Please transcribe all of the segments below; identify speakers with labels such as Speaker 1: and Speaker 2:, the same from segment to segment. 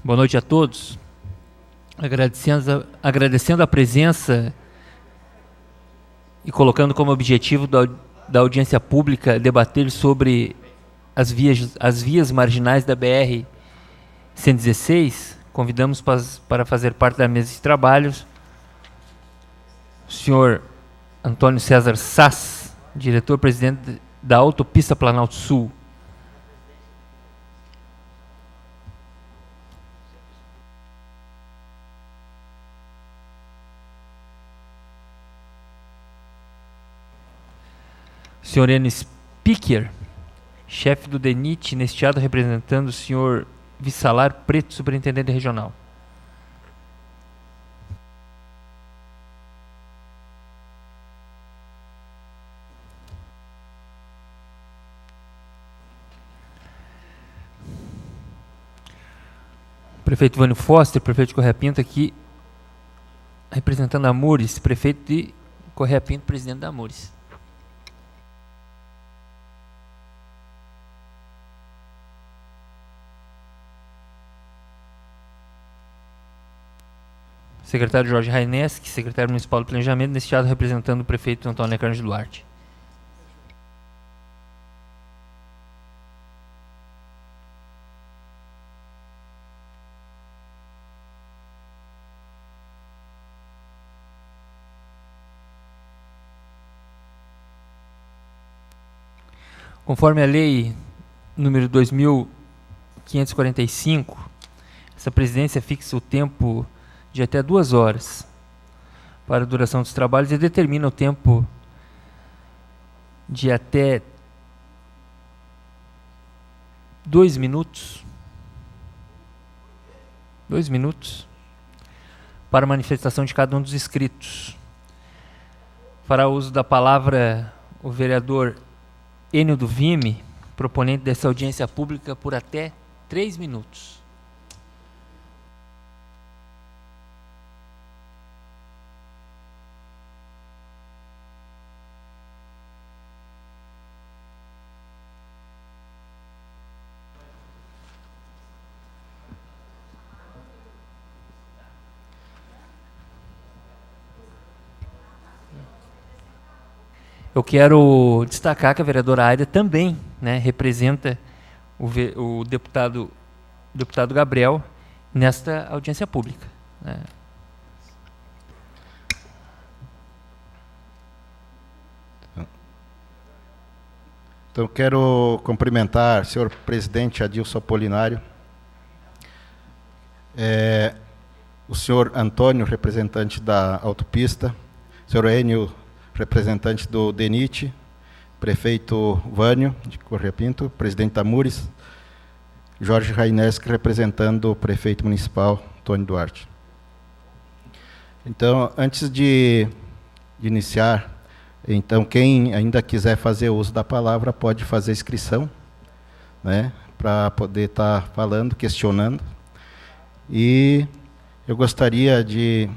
Speaker 1: Boa noite a todos. Agradecendo a presença e colocando como objetivo da audiência pública debater sobre as vias marginais da BR-116, convidamos para fazer parte da mesa de trabalhos o senhor Antônio César Sass, diretor-presidente da Autopista Planalto Sul. O senhor Enes Picker, chefe do DENIT, neste ato representando o senhor Vissalar Preto, superintendente regional. Prefeito Vânio Foster, prefeito de Correia Pinto, aqui representando a Amures, prefeito de Correia Pinto, presidente da Amures. Secretário Jorge Raineski, secretário municipal do Planejamento, neste ato representando o prefeito Antônio Carlos Duarte. Conforme a lei número 2545, essa presidência fixa o tempo de até 2 horas para a duração dos trabalhos e determina o tempo de até 2 minutos. 2 minutos para a manifestação de cada um dos inscritos. Fará uso da palavra o vereador Enio do Vime, proponente dessa audiência pública, por até 3 minutos. Eu quero destacar que a vereadora Aida também, né, representa o deputado Gabriel nesta audiência pública, né.
Speaker 2: Então, quero cumprimentar o senhor presidente Adilson Apolinário, o senhor Antônio, representante da Autopista, o senhor Enio, representante do DENIT, prefeito Vânio, de Correia Pinto, presidente da Amures, Jorge Raineski, representando o prefeito municipal, Antônio Duarte. Então, antes de iniciar, então, quem ainda quiser fazer uso da palavra, pode fazer inscrição, né, para poder estar falando, questionando. E eu gostaria de,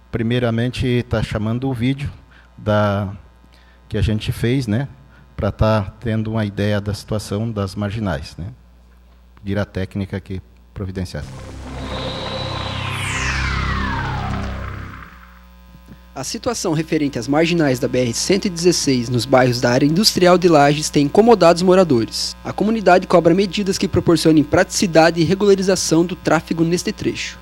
Speaker 2: primeiramente, estar chamando o vídeo que a gente fez, né, para estar tendo uma ideia da situação das marginais, né. Pedir a técnica aqui providenciar.
Speaker 3: A situação referente às marginais da BR-116 nos bairros da área industrial de Lages tem incomodado os moradores. A comunidade cobra medidas que proporcionem praticidade e regularização do tráfego neste trecho.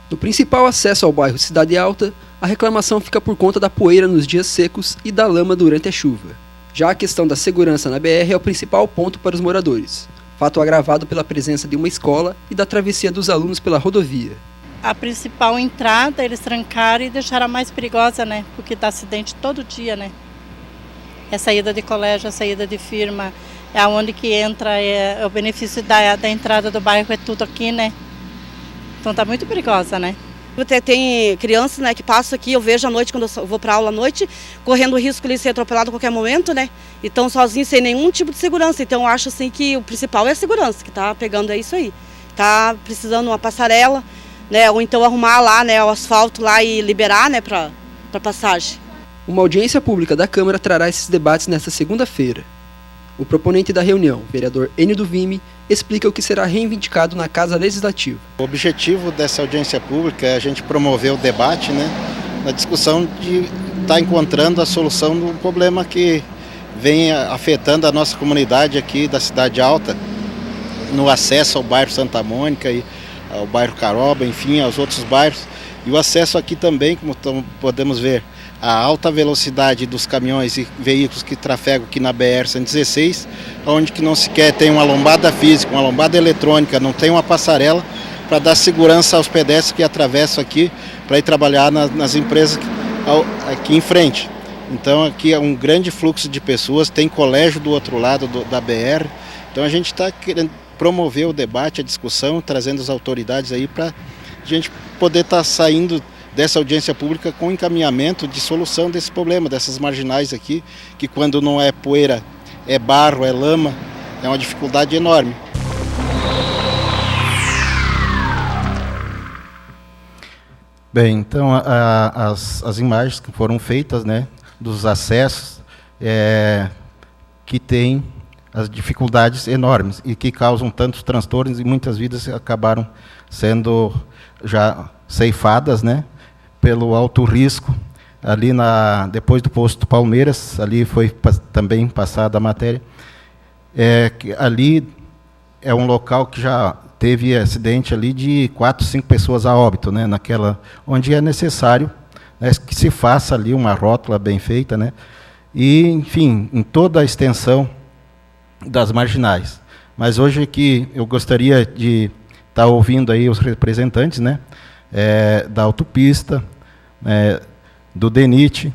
Speaker 3: No principal acesso ao bairro Cidade Alta, a reclamação fica por conta da poeira nos dias secos e da lama durante a chuva. Já a questão da segurança na BR é o principal ponto para os moradores, fato agravado pela presença de uma escola e da travessia dos alunos pela rodovia.
Speaker 4: A principal entrada eles trancaram e deixaram a mais perigosa, né? Porque dá acidente todo dia, né? É saída de colégio, a saída de firma, é onde que entra, o benefício da entrada do bairro é tudo aqui, né? Então tá muito perigosa, né?
Speaker 5: Tem crianças, né, que passam aqui, eu vejo à noite, quando eu vou para aula à noite, correndo o risco de ser atropelado a qualquer momento, né? E estão sozinhos, sem nenhum tipo de segurança. Então eu acho assim que o principal é a segurança, que tá pegando é isso aí. Tá precisando uma passarela, né, ou então arrumar lá, né, o asfalto lá e liberar, né, para passagem.
Speaker 3: Uma audiência pública da Câmara trará esses debates nesta segunda-feira. O proponente da reunião, vereador Enio do Vime, explica o que será reivindicado na Casa Legislativa.
Speaker 2: O objetivo dessa audiência pública é a gente promover o debate, né, na discussão de estar encontrando a solução do problema que vem afetando a nossa comunidade aqui da Cidade Alta, no acesso ao bairro Santa Mônica e ao bairro Caroba, enfim, aos outros bairros. E o acesso aqui também, como podemos ver, a alta velocidade dos caminhões e veículos que trafegam aqui na BR-116, onde que não sequer tem uma lombada física, uma lombada eletrônica, não tem uma passarela para dar segurança aos pedestres que atravessam aqui para ir trabalhar nas empresas aqui em frente. Então aqui é um grande fluxo de pessoas, tem colégio do outro lado da BR, então a gente está querendo promover o debate, a discussão, trazendo as autoridades aí para a gente poder estar saindo dessa audiência pública com encaminhamento de solução desse problema, dessas marginais aqui, que quando não é poeira, é barro, é lama, é uma dificuldade enorme. Bem, então as imagens que foram feitas, né, dos acessos, que tem as dificuldades enormes e que causam tantos transtornos e muitas vidas acabaram sendo já ceifadas, né, pelo alto risco. Ali depois do posto Palmeiras, ali foi também passada a matéria, que ali é um local que já teve acidente ali de 4, 5 pessoas a óbito, né, onde é necessário, né, que se faça ali uma rótula bem feita, né, e, enfim, em toda a extensão das marginais. Mas hoje aqui eu gostaria de estar ouvindo aí os representantes, né, da autopista, do DENIT.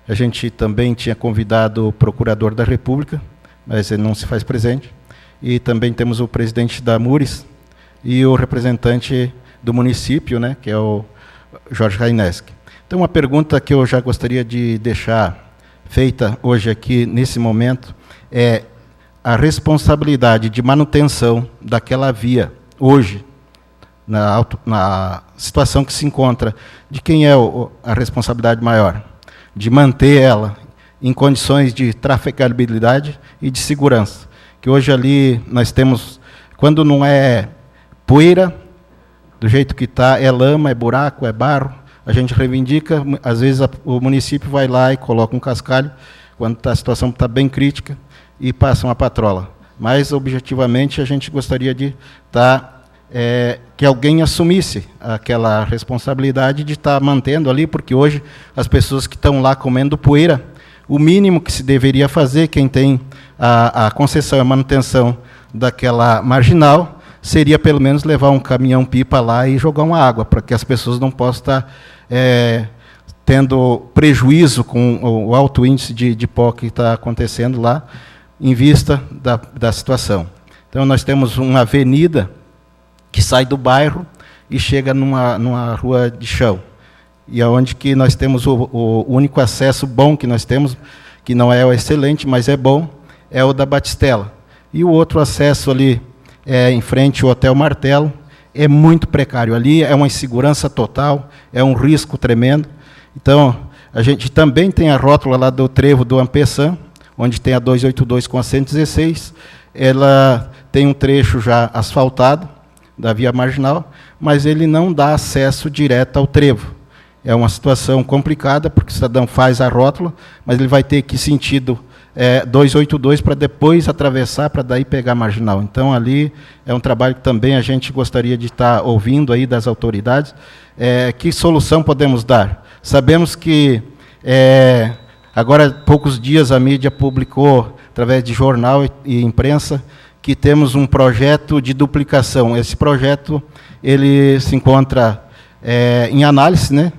Speaker 2: A gente também tinha convidado o procurador da República, mas ele não se faz presente. E também temos o presidente da MURES e o representante do município, né, que é o Jorge Raineski. Então, uma pergunta que eu já gostaria de deixar feita hoje aqui, nesse momento, é a responsabilidade de manutenção daquela via, hoje, na situação que se encontra, de quem é a responsabilidade maior? De manter ela em condições de trafegabilidade e de segurança. Que hoje ali nós temos, quando não é poeira, do jeito que está, é lama, é buraco, é barro, a gente reivindica, às vezes o município vai lá e coloca um cascalho, quando a situação está bem crítica, e passa uma patrola. Mas, objetivamente, a gente gostaria de que alguém assumisse aquela responsabilidade de estar mantendo ali, porque hoje as pessoas que estão lá comendo poeira, o mínimo que se deveria fazer, quem tem a concessão e a manutenção daquela marginal, seria pelo menos levar um caminhão-pipa lá e jogar uma água, para que as pessoas não possam estar tendo prejuízo com o alto índice de pó que está acontecendo lá, em vista da situação. Então, nós temos uma avenida que sai do bairro e chega numa rua de chão. E aonde que nós temos o único acesso bom que nós temos, que não é o excelente, mas é bom, é o da Batistela. E o outro acesso ali, em frente ao Hotel Martelo, é muito precário. Ali é uma insegurança total, é um risco tremendo. Então, a gente também tem a rótula lá do trevo do Ampessan, onde tem a 282 com a 116. Ela tem um trecho já asfaltado, da via marginal, mas ele não dá acesso direto ao trevo. É uma situação complicada, porque o cidadão faz a rótula, mas ele vai ter que ir sentido 282 para depois atravessar, para daí pegar a marginal. Então, ali é um trabalho que também a gente gostaria de estar ouvindo aí das autoridades. Que solução podemos dar? Sabemos que, agora, há poucos dias, a mídia publicou, através de jornal e imprensa, que temos um projeto de duplicação. Esse projeto ele se encontra em análise, né,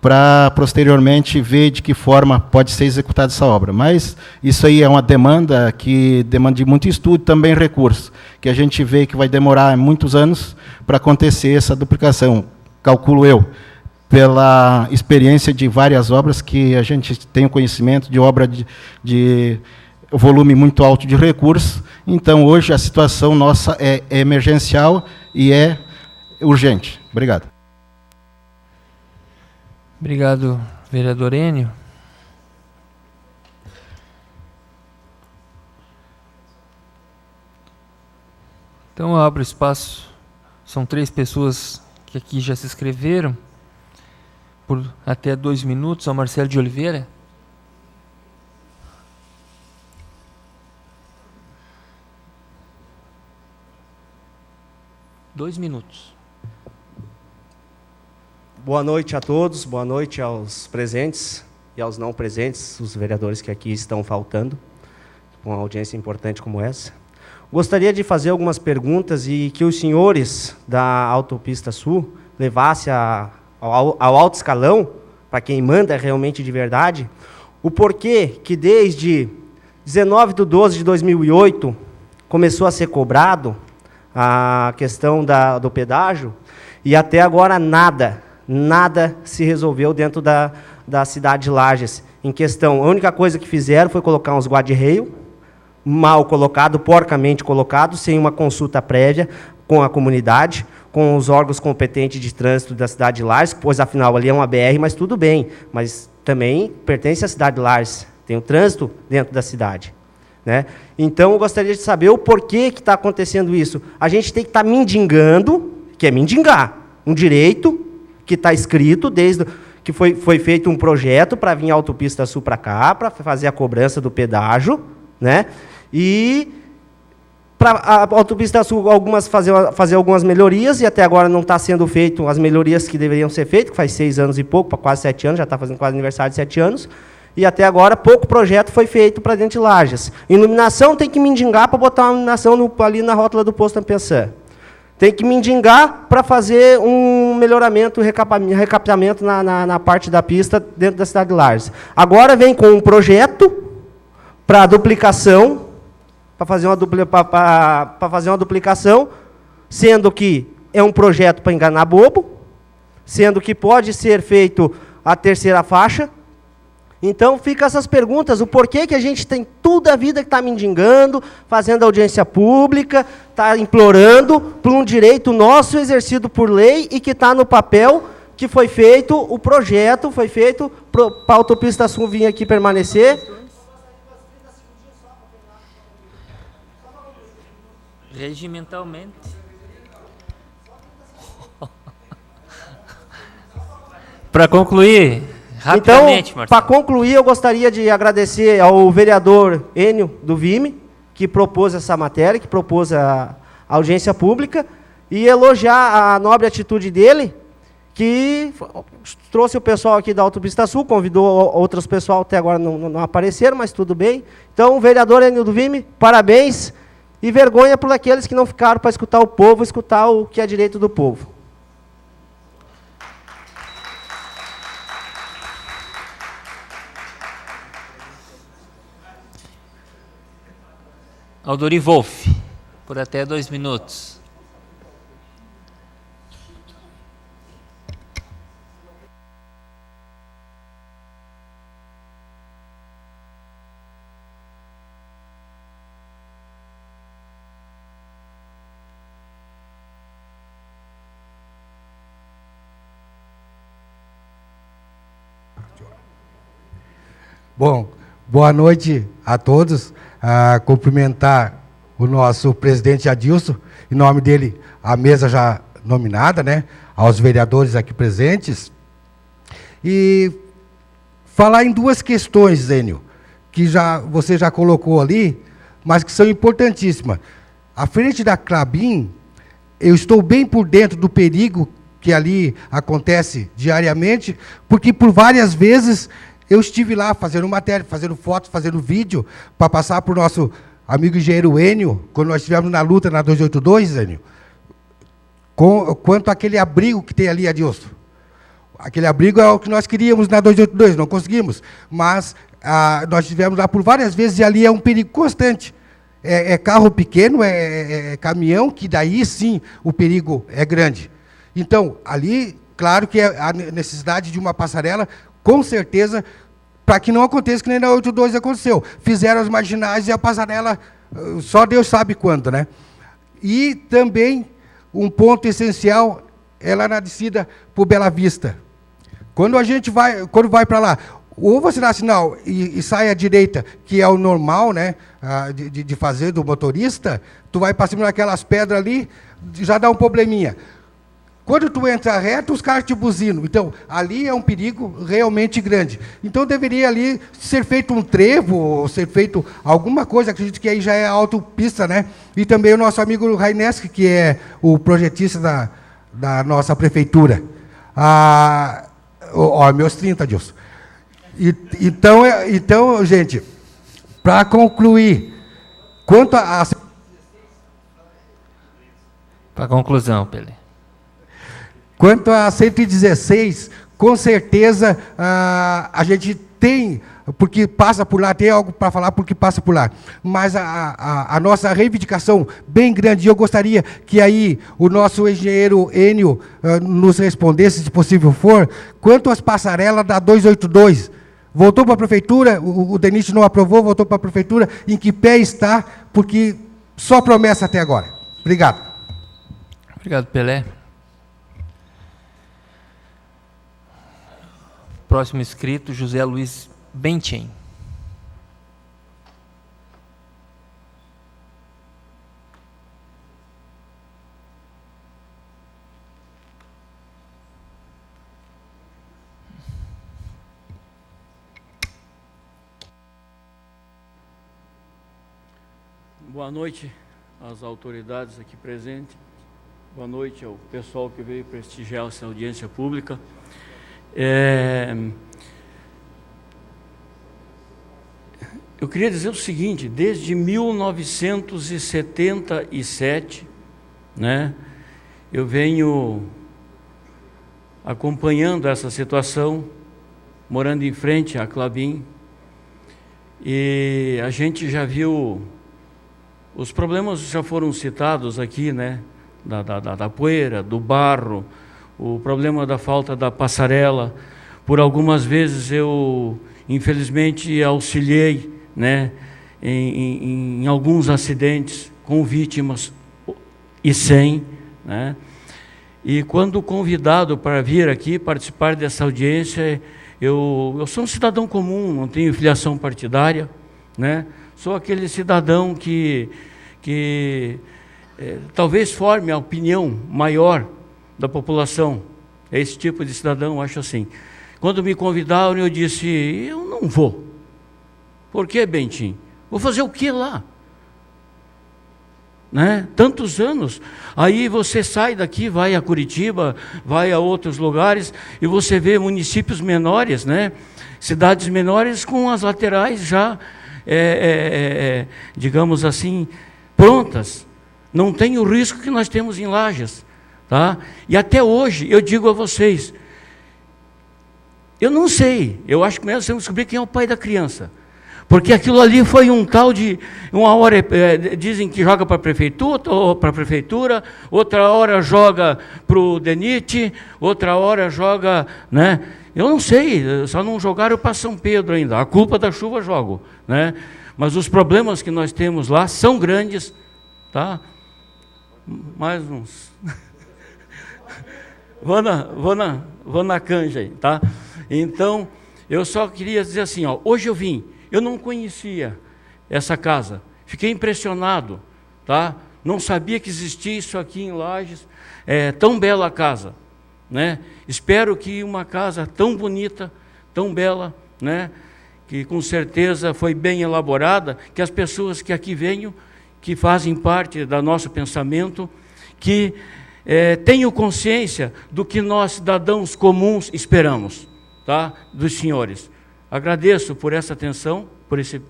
Speaker 2: para posteriormente ver de que forma pode ser executada essa obra. Mas isso aí é uma demanda que demanda de muito estudo, também recursos, que a gente vê que vai demorar muitos anos para acontecer essa duplicação, calculo eu, pela experiência de várias obras que a gente tem o conhecimento de obra de volume muito alto de recursos. Então, hoje, a situação nossa é emergencial e é urgente. Obrigado.
Speaker 1: Obrigado, vereador Enio. Então eu abro espaço. São 3 pessoas que aqui já se inscreveram. Por até 2 minutos. Ao Marcelo de Oliveira. Dois minutos.
Speaker 6: Boa noite a todos, boa noite aos presentes e aos não presentes, os vereadores que aqui estão faltando, com uma audiência importante como essa. Gostaria de fazer algumas perguntas e que os senhores da Autopista Sul levassem ao alto escalão, para quem manda realmente de verdade, o porquê que desde 19/12/2008 começou a ser cobrado a questão do pedágio, e até agora nada se resolveu dentro da cidade de Lages. Em questão, a única coisa que fizeram foi colocar uns guarda-reio, mal colocado, porcamente colocado, sem uma consulta prévia com a comunidade, com os órgãos competentes de trânsito da cidade de Lages, pois afinal ali é uma BR, mas tudo bem, mas também pertence à cidade de Lages, tem o trânsito dentro da cidade. Né? Então, eu gostaria de saber o porquê que está acontecendo isso. A gente tem que estar mendigando, que é mendigar, um direito que está escrito desde que foi feito um projeto para vir a Autopista Sul para cá, para fazer a cobrança do pedágio, né? E para a Autopista Sul fazer algumas melhorias, e até agora não está sendo feito as melhorias que deveriam ser feitas, que faz 6 anos e pouco, para quase 7 anos, já está fazendo quase aniversário de 7 anos, e até agora pouco projeto foi feito para dentro de Lages. Iluminação tem que mendigar para botar uma iluminação ali na rótula do posto Ampensã. Tem que mendigar para fazer um melhoramento, recapeamento na parte da pista dentro da cidade de Lages. Agora vem com um projeto para duplicação, para fazer uma duplicação, sendo que é um projeto para enganar bobo, sendo que pode ser feito a terceira faixa. Então, fica essas perguntas, o porquê que a gente tem toda a vida que está mendigando, fazendo audiência pública, está implorando por um direito nosso exercido por lei e que está no papel, que foi feito, o projeto foi feito para a Autopista Sul vir aqui permanecer.
Speaker 1: Regimentalmente. Para concluir, rapidamente,
Speaker 6: então, para concluir, eu gostaria de agradecer ao vereador Enio do Vime, que propôs essa matéria, que propôs a audiência pública, e elogiar a nobre atitude dele, que trouxe o pessoal aqui da Autopista Sul, convidou outros pessoal, até agora não apareceram, mas tudo bem. Então, vereador Enio do Vime, parabéns, e vergonha por aqueles que não ficaram para escutar o povo, escutar o que é direito do povo.
Speaker 1: Aldori Wolff, por até 2 minutos.
Speaker 7: Bom, boa noite a todos. Cumprimentar o nosso presidente Adilson, em nome dele, a mesa já nominada, né, aos vereadores aqui presentes, e falar em 2 questões, Zênio, que você já colocou ali, mas que são importantíssimas. À frente da Klabin, eu estou bem por dentro do perigo que ali acontece diariamente, porque por várias vezes eu estive lá fazendo matéria, fazendo foto, fazendo vídeo, para passar para o nosso amigo engenheiro Enio, quando nós estivemos na luta na 282, Enio, quanto àquele abrigo que tem ali, Adilson. Aquele abrigo é o que nós queríamos na 282, não conseguimos, mas nós estivemos lá por várias vezes e ali é um perigo constante. É carro pequeno, é caminhão, que daí sim o perigo é grande. Então, ali, claro que é a necessidade de uma passarela, com certeza, para que não aconteça que nem na 82 aconteceu. Fizeram as marginais e a passarela, só Deus sabe quando, né? E também, um ponto essencial é lá na descida por Bela Vista. Quando vai para lá, ou você dá sinal e sai à direita, que é o normal, né, de fazer do motorista, tu vai para cima daquelas pedras ali, já dá um probleminha. Quando tu entra reto, os caras te buzinam. Então, ali é um perigo realmente grande. Então, deveria ali ser feito um trevo, ou ser feito alguma coisa, acredito que aí já é autopista, né? E também o nosso amigo Raineski, que é o projetista da nossa prefeitura. Meus 30, Dilson. Então, gente, para concluir, quanto a...
Speaker 1: Para conclusão, Pelé.
Speaker 7: Quanto a 116, com certeza a gente tem, porque passa por lá, tem algo para falar porque passa por lá. Mas a nossa reivindicação bem grande, eu gostaria que aí o nosso engenheiro Enio nos respondesse, se possível for, quanto às passarelas da 282. Voltou para a prefeitura, o DENIT não aprovou, voltou para a prefeitura, em que pé está, porque só promessa até agora. Obrigado.
Speaker 1: Obrigado, Pelé. Próximo inscrito, José Luiz Bentin.
Speaker 8: Boa noite às autoridades aqui presentes. Boa noite ao pessoal que veio prestigiar essa audiência pública. Eu queria dizer o seguinte: desde 1977, né, eu venho acompanhando essa situação, morando em frente à Klabin, e a gente já viu, os problemas já foram citados aqui, né, da poeira, do barro, o problema da falta da passarela. Por algumas vezes eu, infelizmente, auxiliei, né, em alguns acidentes com vítimas e sem, né? E quando convidado para vir aqui participar dessa audiência, eu sou um cidadão comum, não tenho filiação partidária, né? Sou aquele cidadão que talvez forme a opinião maior da população. Esse tipo de cidadão, eu acho assim. Quando me convidaram, eu disse, eu não vou. Por que, Bentin? Vou fazer o que lá? Né? Tantos anos. Aí você sai daqui, vai a Curitiba, vai a outros lugares, e você vê municípios menores, né? Cidades menores com as laterais já, digamos assim, prontas. Não tem o risco que nós temos em Lages. Tá? E até hoje, eu digo a vocês, eu não sei, eu acho que mesmo temos que descobrir quem é o pai da criança. Porque aquilo ali foi um tal de, uma hora dizem que joga para a prefeitura, outra hora joga para o DENIT, outra hora joga, né? Eu não sei, só não jogaram para São Pedro ainda, a culpa da chuva jogo, né? Mas os problemas que nós temos lá são grandes, tá? Mais uns... Vou na canja aí, tá? Então, eu só queria dizer assim, ó, hoje eu não conhecia essa casa, fiquei impressionado, tá? Não sabia que existia isso aqui em Lages, tão bela casa, né? Espero que uma casa tão bonita, tão bela, né? Que com certeza foi bem elaborada, que as pessoas que aqui venham, que fazem parte do nosso pensamento, que tenho consciência do que nós, cidadãos comuns, esperamos, tá? Dos senhores. Agradeço por essa atenção, por esse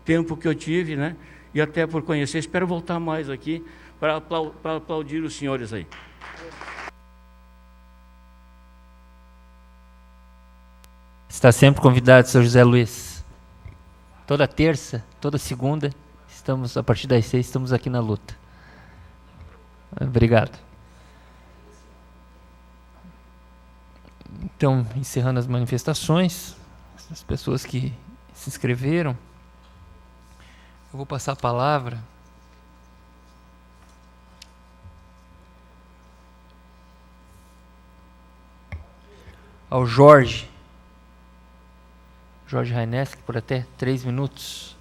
Speaker 8: tempo que eu tive, né? E até por conhecer. Espero voltar mais aqui para aplaudir os senhores aí.
Speaker 1: Está sempre convidado, Sr. José Luiz. Toda terça, toda segunda, a partir das 6, estamos aqui na luta. Obrigado. Então, encerrando as manifestações, as pessoas que se inscreveram, eu vou passar a palavra ao Jorge, Jorge Raineski, por até 3 minutos.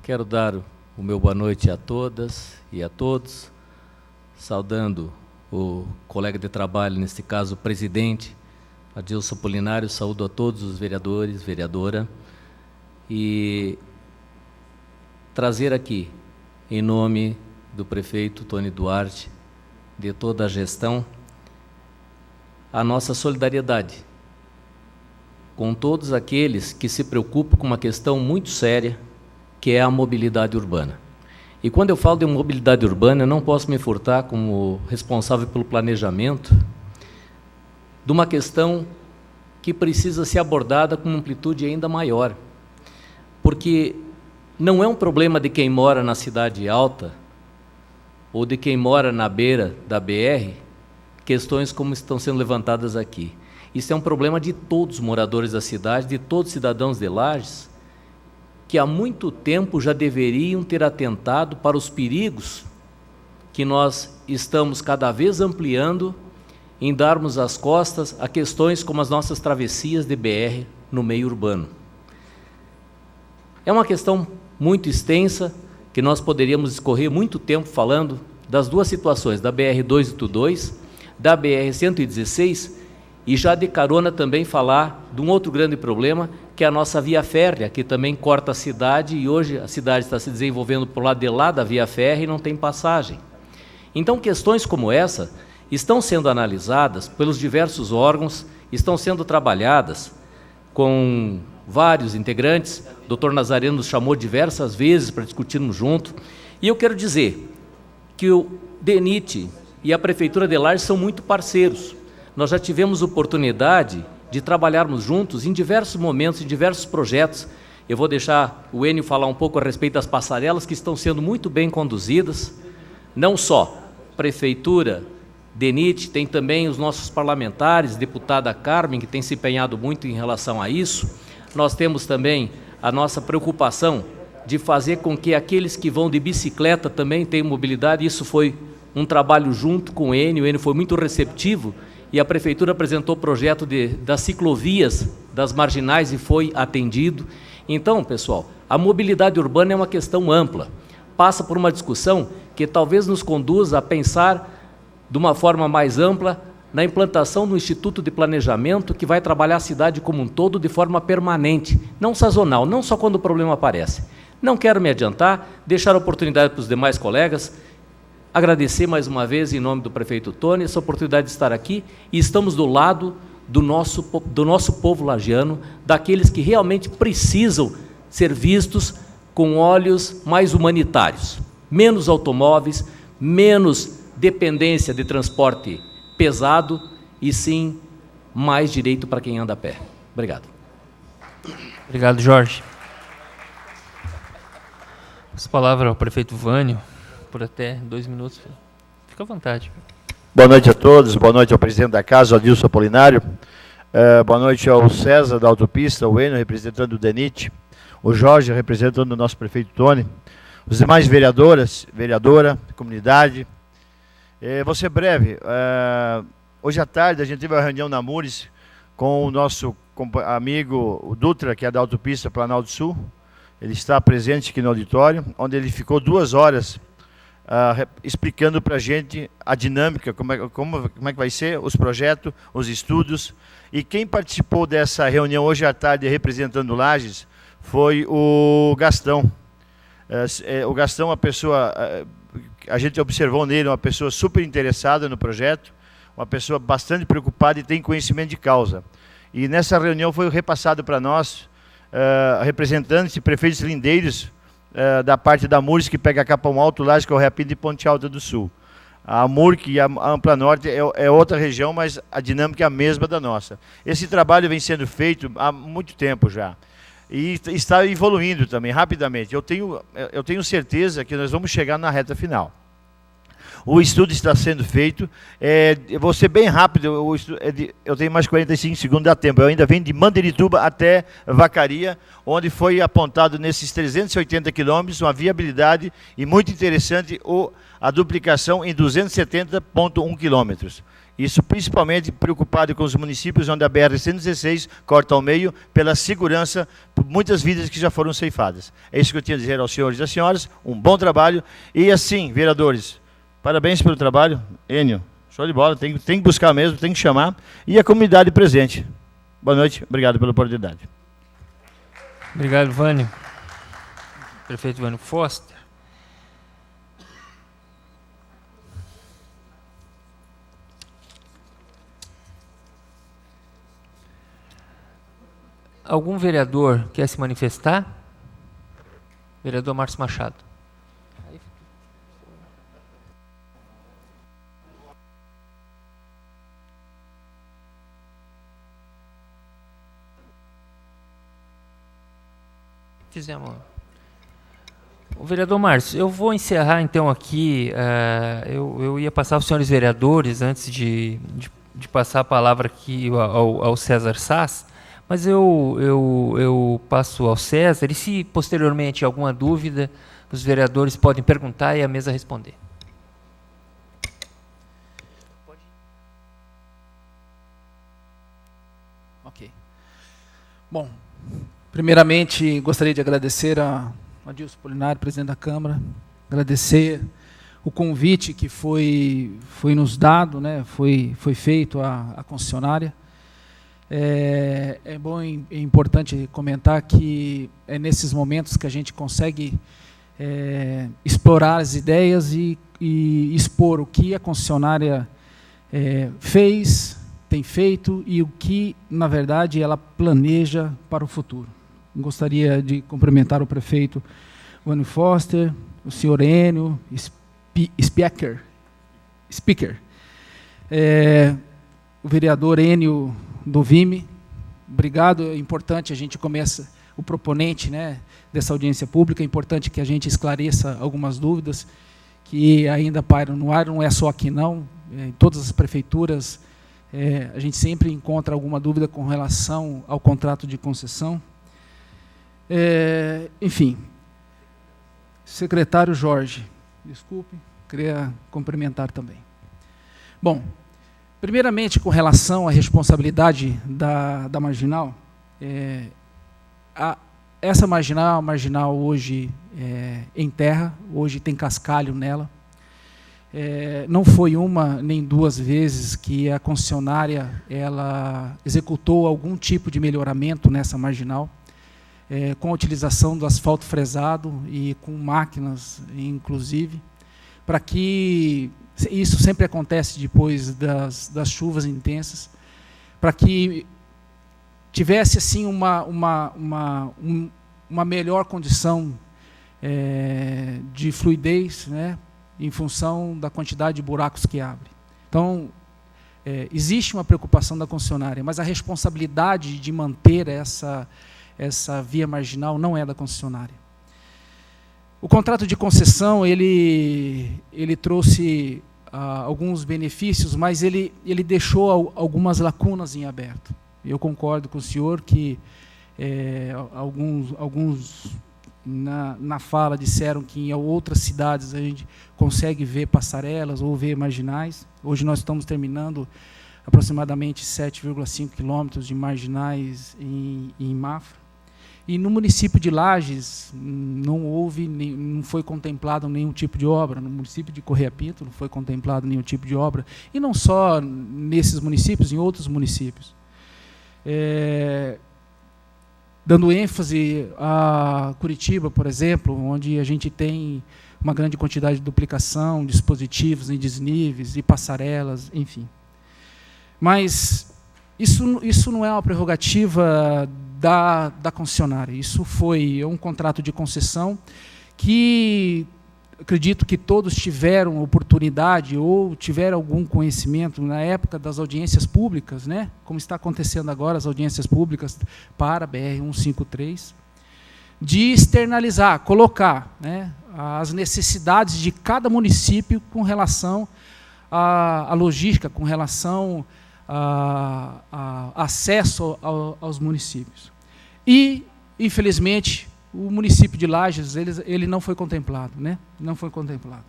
Speaker 9: Quero dar o meu boa noite a todas e a todos, saudando o colega de trabalho, neste caso o presidente, Adilson Apolinário, saúdo a todos os vereadores, vereadora, e trazer aqui, em nome do prefeito Tony Duarte, de toda a gestão, a nossa solidariedade com todos aqueles que se preocupam com uma questão muito séria, que é a mobilidade urbana. E quando eu falo de mobilidade urbana, eu não posso me furtar, como responsável pelo planejamento, de uma questão que precisa ser abordada com uma amplitude ainda maior. Porque não é um problema de quem mora na cidade alta ou de quem mora na beira da BR, questões como estão sendo levantadas aqui. Isso é um problema de todos os moradores da cidade, de todos os cidadãos de Lages, que há muito tempo já deveriam ter atentado para os perigos que nós estamos cada vez ampliando em darmos as costas a questões como as nossas travessias de BR no meio urbano. É uma questão muito extensa, que nós poderíamos escorrer muito tempo falando das duas situações, da BR-282, da BR-116, e já de carona também falar de um outro grande problema, que é a nossa via férrea, que também corta a cidade, e hoje a cidade está se desenvolvendo por lado de lá da via férrea e não tem passagem. Então, questões como essa estão sendo analisadas pelos diversos órgãos, estão sendo trabalhadas com vários integrantes. O Dr. Nazareno nos chamou diversas vezes para discutirmos junto, e eu quero dizer que o DENIT e a Prefeitura de Lages são muito parceiros. Nós já tivemos oportunidade de trabalharmos juntos em diversos momentos, em diversos projetos. Eu vou deixar o Enio falar um pouco a respeito das passarelas, que estão sendo muito bem conduzidas. Não só Prefeitura, DENIT, tem também os nossos parlamentares, deputada Carmen, que tem se empenhado muito em relação a isso. Nós temos também a nossa preocupação de fazer com que aqueles que vão de bicicleta também tenham mobilidade. Isso foi um trabalho junto com o Enio foi muito receptivo, e a Prefeitura apresentou o projeto das ciclovias das marginais e foi atendido. Então, pessoal, a mobilidade urbana é uma questão ampla, passa por uma discussão que talvez nos conduza a pensar de uma forma mais ampla na implantação do Instituto de Planejamento, que vai trabalhar a cidade como um todo de forma permanente, não sazonal, não só quando o problema aparece. Não quero me adiantar, deixar a oportunidade para os demais colegas, agradecer mais uma vez, em nome do prefeito Tony, essa oportunidade de estar aqui, e estamos do lado do nosso povo lagiano, daqueles que realmente precisam ser vistos com olhos mais humanitários, menos automóveis, menos dependência de transporte pesado, e sim mais direito para quem anda a pé. Obrigado.
Speaker 1: Obrigado, Jorge. Essa palavra ao prefeito Vânio, por até 2 minutos. Fica à vontade.
Speaker 10: Boa noite a todos, boa noite ao presidente da casa, Adilson Apolinário, boa noite ao César da Autopista, o Enio representando o DENIT, o Jorge representando o nosso prefeito Tony, os demais vereadoras, vereadora, comunidade. Vou ser breve. Hoje à tarde a gente teve uma reunião na Mures com o nosso amigo o Dutra, que é da Autopista Planalto Sul. Ele está presente aqui no auditório, onde ele ficou 2 horas explicando para a gente a dinâmica, como é que vai ser os projetos, os estudos. E quem participou dessa reunião hoje à tarde representando Lages foi o Gastão. O Gastão, a gente observou nele uma pessoa super interessada no projeto, uma pessoa bastante preocupada e tem conhecimento de causa. E nessa reunião foi repassado para nós, representantes e prefeitos lindeiros da parte da MURC, que pega Capão Alto, Lages, Correia-Pinto e Ponte Alta do Sul. A MURC e a Ampla Norte é outra região, mas a dinâmica é a mesma da nossa. Esse trabalho vem sendo feito há muito tempo já. E está evoluindo também, rapidamente. Eu tenho certeza que nós vamos chegar na reta final. O estudo está sendo feito. Eu vou ser bem rápido, eu tenho mais 45 segundos, dá tempo. Eu ainda venho de Mandirituba até Vacaria, onde foi apontado nesses 380 quilômetros uma viabilidade e muito interessante a duplicação em 270,1 quilômetros. Isso principalmente preocupado com os municípios onde a BR-116 corta ao meio pela segurança, por muitas vidas que já foram ceifadas. É isso que eu tinha a dizer aos senhores e às senhoras. Um bom trabalho. E assim, vereadores, parabéns pelo trabalho. Enio, show de bola. Tem que buscar mesmo, tem que chamar. E a comunidade presente. Boa noite. Obrigado pela oportunidade.
Speaker 1: Obrigado, Vânio. Prefeito Vânio Foster. Algum vereador quer se manifestar? Vereador Márcio Machado. Fizemos. O vereador Márcio, eu vou encerrar então aqui. Eu ia passar aos senhores vereadores antes de passar a palavra aqui ao César Sass. Mas eu passo ao César, e se posteriormente alguma dúvida, os vereadores podem perguntar e a mesa responder.
Speaker 11: Ok. Bom, primeiramente gostaria de agradecer a Adilson Apolinário, presidente da Câmara, agradecer o convite que foi nos dado, né, foi feito à concessionária. É importante comentar que é nesses momentos que a gente consegue explorar as ideias e expor o que a concessionária tem feito e o que, na verdade, ela planeja para o futuro. Gostaria de cumprimentar o prefeito Vânio Foster, o senhor Enio Speaker, o vereador Enio do Vime. Obrigado. É importante a gente começa o proponente, né, dessa audiência pública. É importante que a gente esclareça algumas dúvidas que ainda pairam no ar. Não é só aqui não, em todas as prefeituras a gente sempre encontra alguma dúvida com relação ao contrato de concessão. Enfim, secretário Jorge, desculpe, queria cumprimentar também. Bom, primeiramente, com relação à responsabilidade da marginal, essa marginal é uma marginal hoje em terra, hoje tem cascalho nela. Não foi uma nem duas vezes que a concessionária ela executou algum tipo de melhoramento nessa marginal, com a utilização do asfalto fresado e com máquinas, inclusive, para que isso sempre acontece depois das chuvas intensas, para que tivesse assim uma melhor condição de fluidez, né, em função da quantidade de buracos que abre. Então, existe uma preocupação da concessionária, mas a responsabilidade de manter essa via marginal não é da concessionária. O contrato de concessão ele trouxe alguns benefícios, mas ele deixou algumas lacunas em aberto. Eu concordo com o senhor que alguns na fala disseram que em outras cidades a gente consegue ver passarelas ou ver marginais. Hoje nós estamos terminando aproximadamente 7,5 quilômetros de marginais em Mafra. E no município de Lages não foi contemplado nenhum tipo de obra. No município de Correia Pinto não foi contemplado nenhum tipo de obra. E não só nesses municípios, em outros municípios. Dando ênfase a Curitiba, por exemplo, onde a gente tem uma grande quantidade de duplicação, dispositivos em desníveis e passarelas, enfim. Mas isso não é uma prerrogativa da concessionária. Isso foi um contrato de concessão que acredito que todos tiveram oportunidade ou tiveram algum conhecimento na época das audiências públicas, né? Como está acontecendo agora as audiências públicas para a BR-153, de externalizar, colocar, né, as necessidades de cada município com relação à logística, com relação a acesso aos municípios. E, infelizmente, o município de Lages ele não foi contemplado, né? Não foi contemplado.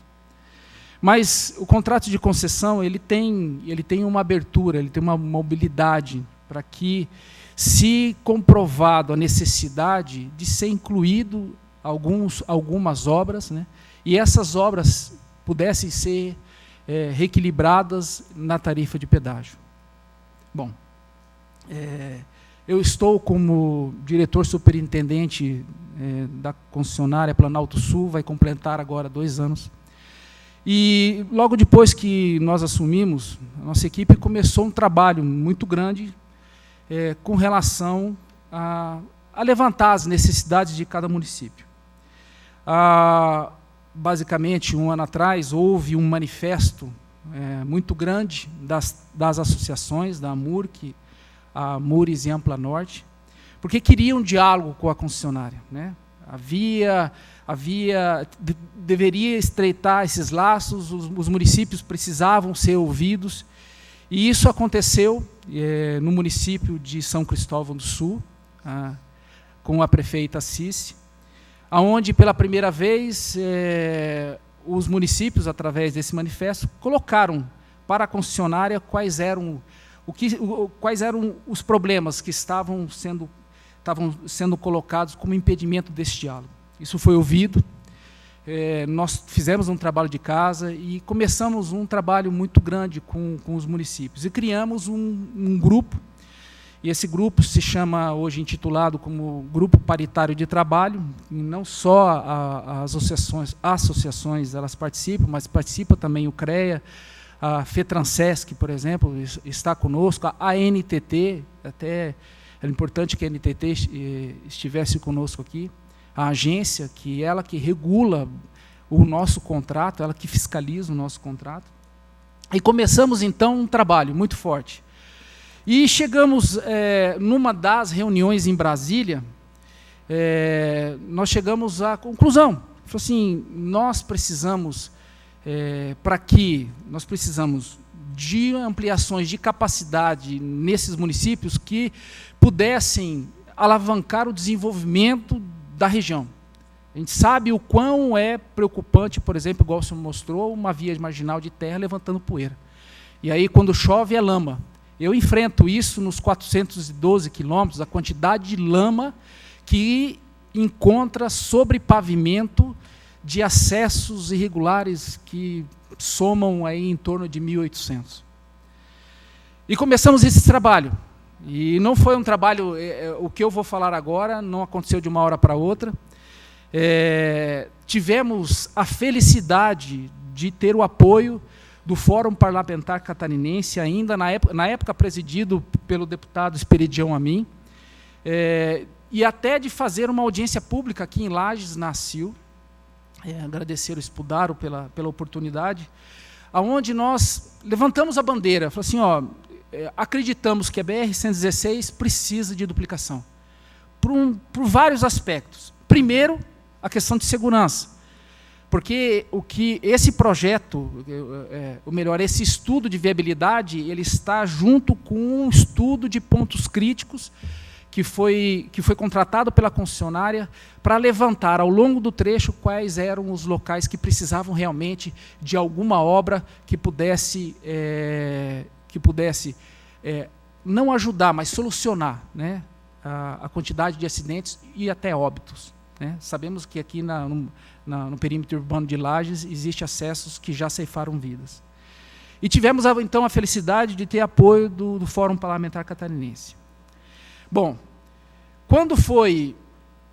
Speaker 11: Mas o contrato de concessão ele tem uma abertura, ele tem uma mobilidade para que, se comprovado a necessidade de ser incluído algumas obras, né, e essas obras pudessem ser reequilibradas na tarifa de pedágio. Bom, eu estou como diretor superintendente da concessionária Planalto Sul, vai completar agora 2 anos. E logo depois que nós assumimos, a nossa equipe começou um trabalho muito grande com relação a levantar as necessidades de cada município. Basicamente, 1 ano atrás, houve um manifesto muito grande das associações, da AMURC, a Mures e Ampla Norte, porque queriam um diálogo com a concessionária, né? Deveria estreitar esses laços, os municípios precisavam ser ouvidos, e isso aconteceu no município de São Cristóvão do Sul, com a prefeita Cici, onde, pela primeira vez, os municípios, através desse manifesto, colocaram para a concessionária quais eram os problemas que estavam sendo colocados como impedimento desse diálogo. Isso foi ouvido, nós fizemos um trabalho de casa e começamos um trabalho muito grande com os municípios. E criamos um grupo, e esse grupo se chama, hoje intitulado como Grupo Paritário de Trabalho, e não só as associações elas participam, mas participa também o CREA, a FETRANSESC, por exemplo, está conosco, a NTT, até é importante que a NTT estivesse conosco aqui, a agência, que ela que regula o nosso contrato, ela que fiscaliza o nosso contrato. E começamos, então, um trabalho muito forte. E chegamos, numa das reuniões em Brasília, nós chegamos à conclusão. Falou assim, nós precisamos de ampliações de capacidade nesses municípios que pudessem alavancar o desenvolvimento da região. A gente sabe o quão é preocupante, por exemplo, igual o senhor mostrou, uma via marginal de terra levantando poeira. E aí, quando chove, é lama. Eu enfrento isso nos 412 quilômetros, a quantidade de lama que encontra sobre pavimento de acessos irregulares que somam aí em torno de 1.800. E começamos esse trabalho. E não foi um trabalho, o que eu vou falar agora não aconteceu de uma hora para outra. Tivemos a felicidade de ter o apoio do Fórum Parlamentar Catarinense, ainda na época presidido pelo deputado Esperidião Amin, e até de fazer uma audiência pública aqui em Lages, na CIL, agradecer o Espudaro pela oportunidade, onde nós levantamos a bandeira, falamos assim, acreditamos que a BR-116 precisa de duplicação, por vários aspectos. Primeiro, a questão de segurança, porque esse projeto, ou melhor, esse estudo de viabilidade, ele está junto com um estudo de pontos críticos que foi contratado pela concessionária para levantar ao longo do trecho quais eram os locais que precisavam realmente de alguma obra que pudesse não ajudar, mas solucionar, né, a quantidade de acidentes e até óbitos, né? Sabemos que aqui no perímetro urbano de Lages existe acessos que já ceifaram vidas. E tivemos, então, a felicidade de ter apoio do Fórum Parlamentar Catarinense. Bom, quando foi?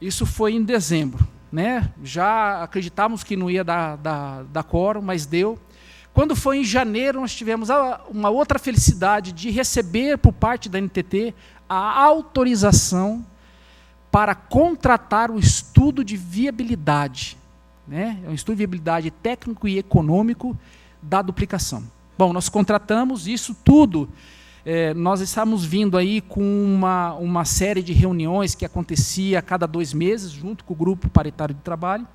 Speaker 11: Isso foi em dezembro, né? Já acreditávamos que não ia dar quórum, mas deu. Quando foi em janeiro, nós tivemos uma outra felicidade de receber por parte da NTT a autorização para contratar o estudo de viabilidade, né? É um estudo de viabilidade técnico e econômico da duplicação. Bom, nós contratamos isso tudo. Nós estávamos vindo aí com uma série de reuniões que acontecia a cada 2 meses, junto com o Grupo Paritário de Trabalho,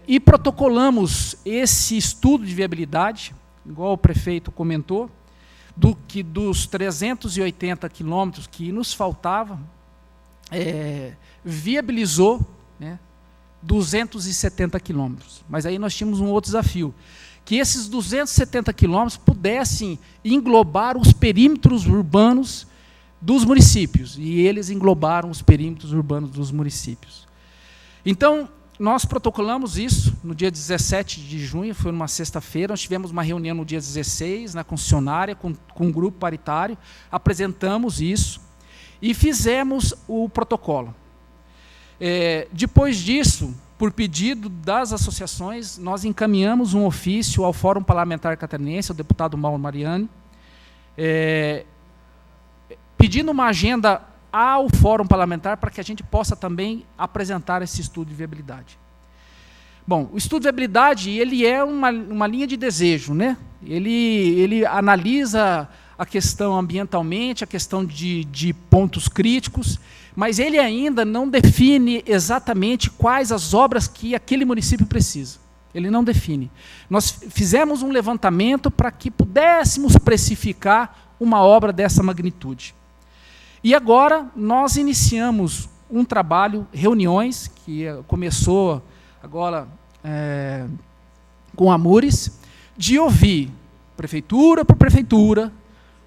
Speaker 11: e protocolamos esse estudo de viabilidade, igual o prefeito comentou, dos 380 quilômetros que nos faltavam, viabilizou, né, 270 quilômetros. Mas aí nós tínhamos um outro desafio, que esses 270 quilômetros pudessem englobar os perímetros urbanos dos municípios, e eles englobaram os perímetros urbanos dos municípios. Então, nós protocolamos isso no dia 17 de junho, foi numa sexta-feira, nós tivemos uma reunião no dia 16, na concessionária, com um grupo paritário, apresentamos isso e fizemos o protocolo. Depois disso, por pedido das associações, nós encaminhamos um ofício ao Fórum Parlamentar Catarinense, ao deputado Mauro Mariani, pedindo uma agenda ao Fórum Parlamentar para que a gente possa também apresentar esse estudo de viabilidade. Bom, o estudo de viabilidade, ele é uma linha de desejo, né? Ele analisa a questão ambientalmente, a questão de pontos críticos, mas ele ainda não define exatamente quais as obras que aquele município precisa. Ele não define. Nós fizemos um levantamento para que pudéssemos precificar uma obra dessa magnitude. E agora nós iniciamos um trabalho, reuniões, que começou agora com a Mures, de ouvir, prefeitura por prefeitura,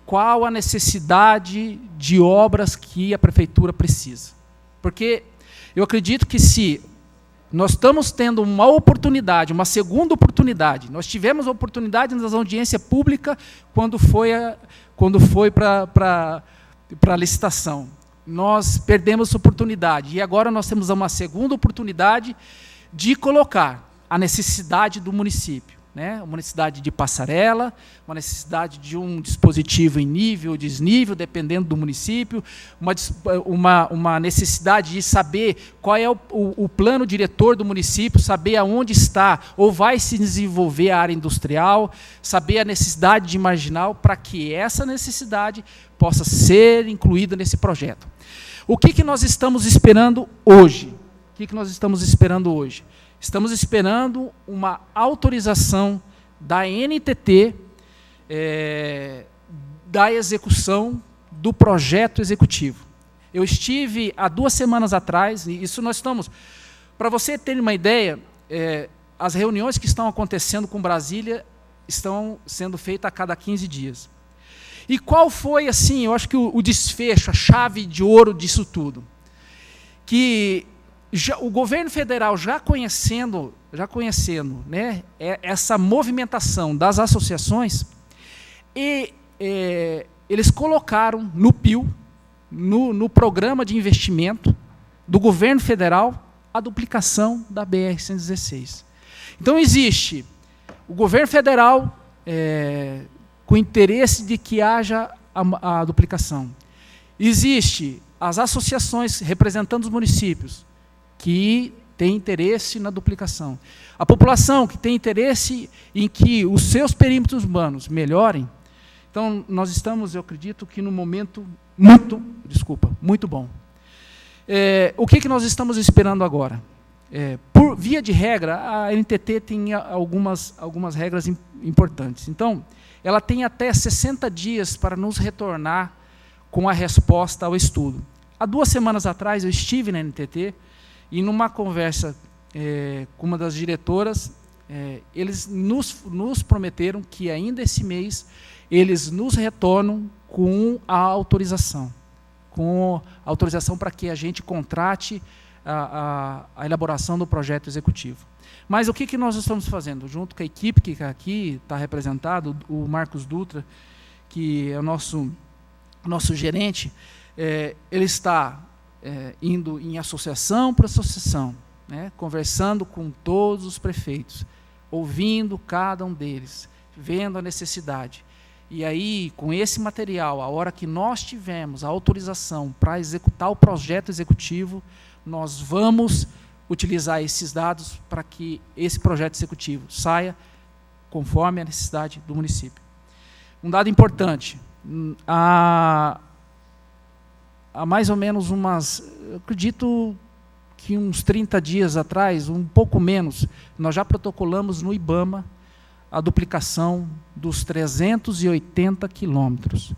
Speaker 11: qual a necessidade de obras que a prefeitura precisa. Porque eu acredito que se nós estamos tendo uma oportunidade, uma segunda oportunidade, nós tivemos a oportunidade nas audiências públicas quando foi para a licitação. Nós perdemos essa oportunidade e agora nós temos uma segunda oportunidade de colocar a necessidade do município, né? Uma necessidade de passarela, uma necessidade de um dispositivo em nível ou desnível, dependendo do município, uma necessidade de saber qual é o plano diretor do município, saber aonde está ou vai se desenvolver a área industrial, saber a necessidade de marginal, para que essa necessidade possa ser incluída nesse projeto. O que nós estamos esperando hoje? Estamos esperando uma autorização da NTT da execução do projeto executivo. Eu estive há 2 semanas atrás, e isso nós estamos... Para você ter uma ideia, as reuniões que estão acontecendo com Brasília estão sendo feitas a cada 15 dias. E qual foi, assim, eu acho que o desfecho, a chave de ouro disso tudo? Que o governo federal, já conhecendo, né, essa movimentação das associações, eles colocaram no PIO, no programa de investimento do governo federal, a duplicação da BR-116. Então, existe o governo federal com interesse de que haja a duplicação. Existe as associações representando os municípios, que tem interesse na duplicação. A população que tem interesse em que os seus perímetros urbanos melhorem. Então, nós estamos, eu acredito, que num momento muito bom. O que nós estamos esperando agora? Por via de regra, a NTT tem algumas regras importantes. Então, ela tem até 60 dias para nos retornar com a resposta ao estudo. Há 2 semanas atrás, eu estive na NTT, e numa conversa com uma das diretoras, eles nos prometeram que ainda esse mês eles nos retornam com a autorização para que a gente contrate a elaboração do projeto executivo. Mas o que nós estamos fazendo? Junto com a equipe que aqui está representado, o Marcos Dutra, que é o nosso gerente, ele está indo em associação por associação, né, conversando com todos os prefeitos, ouvindo cada um deles, vendo a necessidade. E aí, com esse material, a hora que nós tivermos a autorização para executar o projeto executivo, nós vamos utilizar esses dados para que esse projeto executivo saia conforme a necessidade do município. Um dado importante, há mais ou menos eu acredito que uns 30 dias atrás, um pouco menos, nós já protocolamos no IBAMA a duplicação dos 380 quilômetros.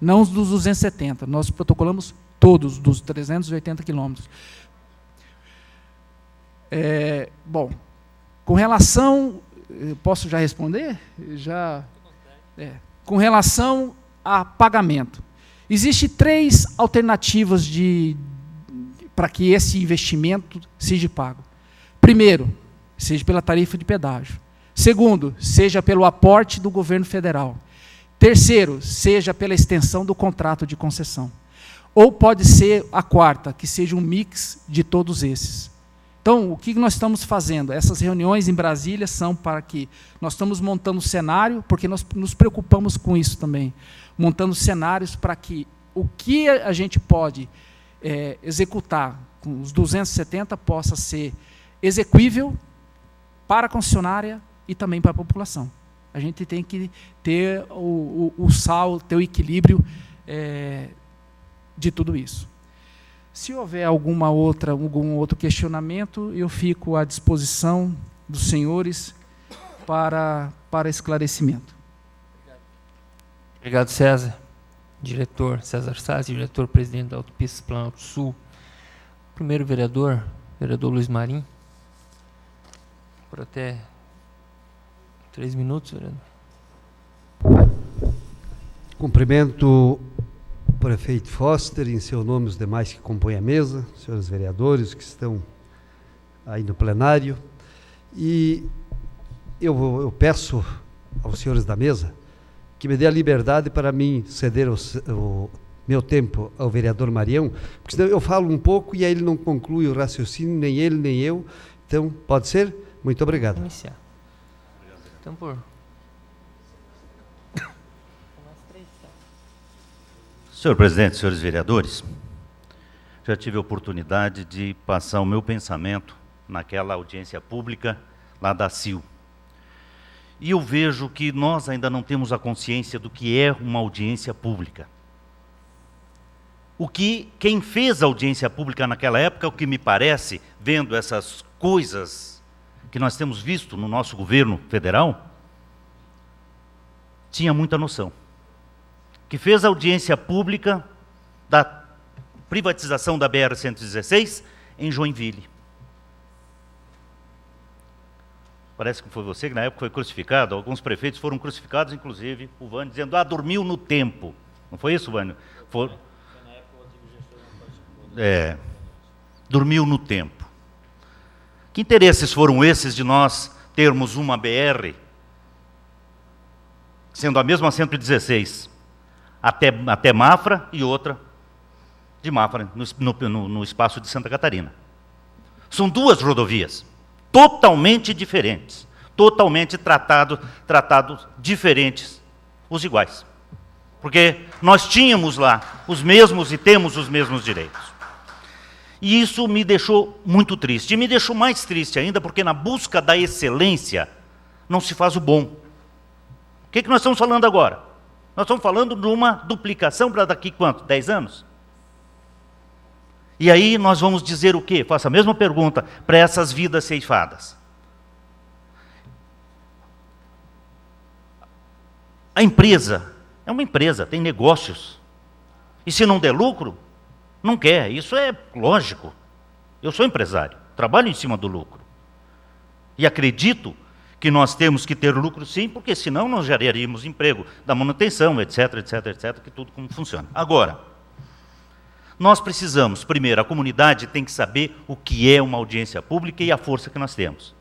Speaker 11: Não os dos 270, nós protocolamos todos dos 380 quilômetros. Bom, Com relação... Posso já responder? Com relação a pagamento. Existem 3 alternativas para que esse investimento seja pago. Primeiro, seja pela tarifa de pedágio. Segundo, seja pelo aporte do governo federal. Terceiro, seja pela extensão do contrato de concessão. Ou pode ser a quarta, que seja um mix de todos esses. Então, o que nós estamos fazendo? Essas reuniões em Brasília são para que nós estamos montando cenário, porque nós nos preocupamos com isso também, montando cenários para que o que a gente pode executar com os 270 possa ser exequível para a concessionária e também para a população. A gente tem que ter o sal, ter o equilíbrio de tudo isso. Se houver algum outro questionamento, eu fico à disposição dos senhores para esclarecimento.
Speaker 1: Obrigado, César. Diretor César Sassi, diretor-presidente da Autopistas Planalto Sul. Primeiro vereador Luiz Marim. Por até 3 minutos, vereador.
Speaker 12: Cumprimento o prefeito Foster, em seu nome os demais que compõem a mesa, senhores vereadores que estão aí no plenário. E eu peço aos senhores da mesa que me dê a liberdade para mim ceder o meu tempo ao vereador Marião, porque senão eu falo um pouco e aí ele não conclui o raciocínio, nem ele, nem eu. Então, pode ser? Muito obrigado.
Speaker 1: Iniciar. Então, por...
Speaker 13: Senhor presidente, senhores vereadores, já tive a oportunidade de passar o meu pensamento naquela audiência pública lá da CIL. E eu vejo que nós ainda não temos a consciência do que é uma audiência pública. Quem fez a audiência pública naquela época, o que me parece, vendo essas coisas que nós temos visto no nosso governo federal, tinha muita noção. Que fez a audiência pública da privatização da BR-116 em Joinville. Parece que foi você que na época foi crucificado, alguns prefeitos foram crucificados, inclusive o Vânio, dizendo, dormiu no tempo. Não foi isso, Vânio? Dormiu no tempo. Que interesses foram esses de nós termos uma BR, sendo a mesma 116, até Mafra e outra de Mafra, no espaço de Santa Catarina? São 2 rodovias, totalmente diferentes, totalmente tratados diferentes, os iguais. Porque nós tínhamos lá os mesmos e temos os mesmos direitos. E isso me deixou muito triste. E me deixou mais triste ainda porque na busca da excelência não se faz o bom. O que nós estamos falando agora? Nós estamos falando de uma duplicação para daqui quanto? 10 anos? E aí nós vamos dizer o quê? Faço a mesma pergunta para essas vidas ceifadas. A empresa é uma empresa, tem negócios. E se não der lucro, não quer. Isso é lógico. Eu sou empresário, trabalho em cima do lucro. E acredito que nós temos que ter lucro sim, porque senão nós geraríamos emprego da manutenção, etc, etc, etc, que tudo como funciona. Agora, nós precisamos, primeiro, a comunidade tem que saber o que é uma audiência pública e a força que nós temos.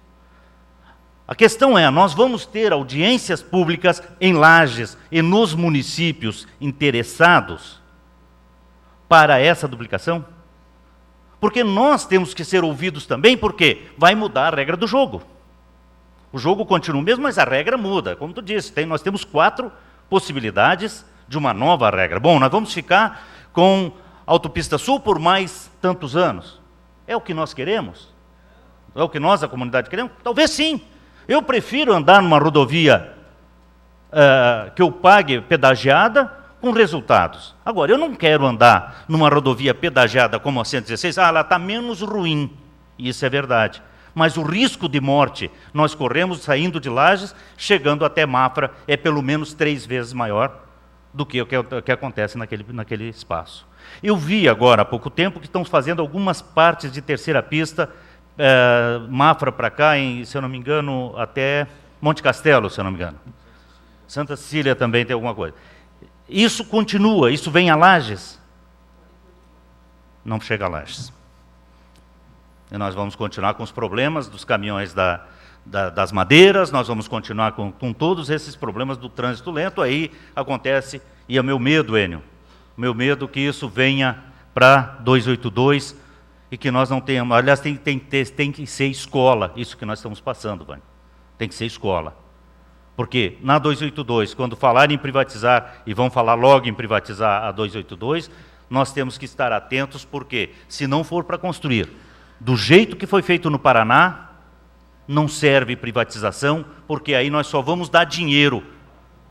Speaker 13: A questão é, nós vamos ter audiências públicas em Lages e nos municípios interessados para essa duplicação? Porque nós temos que ser ouvidos também, porque vai mudar a regra do jogo. O jogo continua o mesmo, mas a regra muda. Como tu disse, nós temos 4 possibilidades de uma nova regra. Bom, nós vamos ficar com a Autopista Sul por mais tantos anos. É o que nós queremos? É o que nós, a comunidade, queremos? Talvez sim. Eu prefiro andar numa rodovia que eu pague pedagiada com resultados. Agora, eu não quero andar numa rodovia pedagiada como a 116, ela está menos ruim. E isso é verdade. Mas o risco de morte nós corremos saindo de Lages, chegando até Mafra, é pelo menos 3 vezes maior do que o que acontece naquele espaço. Eu vi agora há pouco tempo que estão fazendo algumas partes de terceira pista Mafra para cá, se eu não me engano, até Monte Castelo, se eu não me engano. Santa Cecília também tem alguma coisa. Isso continua, isso vem a Lages. Não chega a Lages. E nós vamos continuar com os problemas dos caminhões das madeiras, nós vamos continuar com todos esses problemas do trânsito lento. Aí acontece, e é meu medo, Enio, meu medo que isso venha para 282 e que nós não tenhamos. Aliás, tem que ser escola, isso que nós estamos passando, Vânia. Tem que ser escola. Porque na 282, quando falarem em privatizar, e vão falar logo em privatizar a 282, nós temos que estar atentos, porque se não for para construir do jeito que foi feito no Paraná, não serve privatização, porque aí nós só vamos dar dinheiro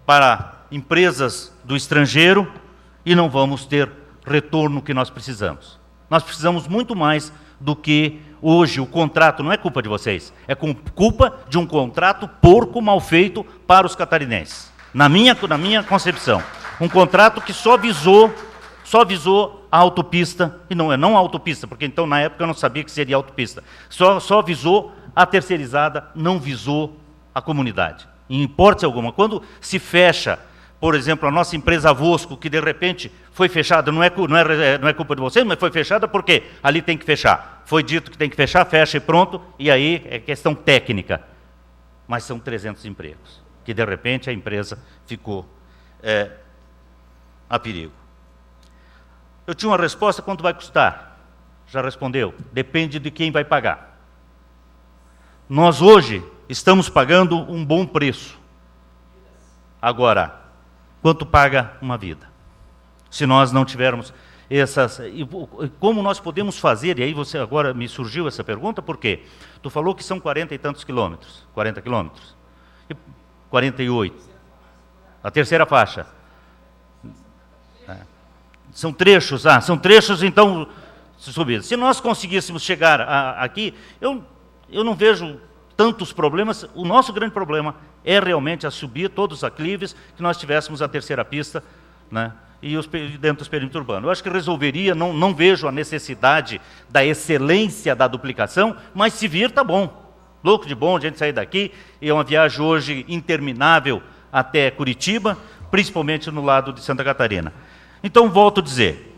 Speaker 13: para empresas do estrangeiro e não vamos ter retorno que nós precisamos. Nós precisamos muito mais do que hoje o contrato, não é culpa de vocês, é culpa de um contrato porco mal feito para os catarinenses. Na minha concepção, um contrato que só visou a autopista, e não a autopista, porque então na época eu não sabia que seria autopista, só visou a terceirizada, não visou a comunidade. Em hipótese alguma, quando se fecha, por exemplo, a nossa empresa Vosco, que de repente foi fechada, não é culpa de vocês, mas foi fechada porque ali tem que fechar. Foi dito que tem que fechar, fecha e pronto, e aí é questão técnica. Mas são 300 empregos, que de repente a empresa ficou a perigo. Eu tinha uma resposta, quanto vai custar? Já respondeu, depende de quem vai pagar. Nós hoje estamos pagando um bom preço. Agora, quanto paga uma vida? Se nós não tivermos essas... Como nós podemos fazer, e aí você agora me surgiu essa pergunta, por quê? Tu falou que são 40 e tantos quilômetros, 40 quilômetros, 48, a terceira faixa. São trechos, então, subidos. Se nós conseguíssemos chegar aqui, eu não vejo tantos problemas. O nosso grande problema é realmente a subir todos os aclives, que nós tivéssemos a terceira pista, né, e dentro dos perímetros urbanos. Eu acho que resolveria, não vejo a necessidade da excelência da duplicação, mas se vir, está bom. Louco de bom a gente sair daqui, e é uma viagem hoje interminável até Curitiba, principalmente no lado de Santa Catarina. Então, volto a dizer,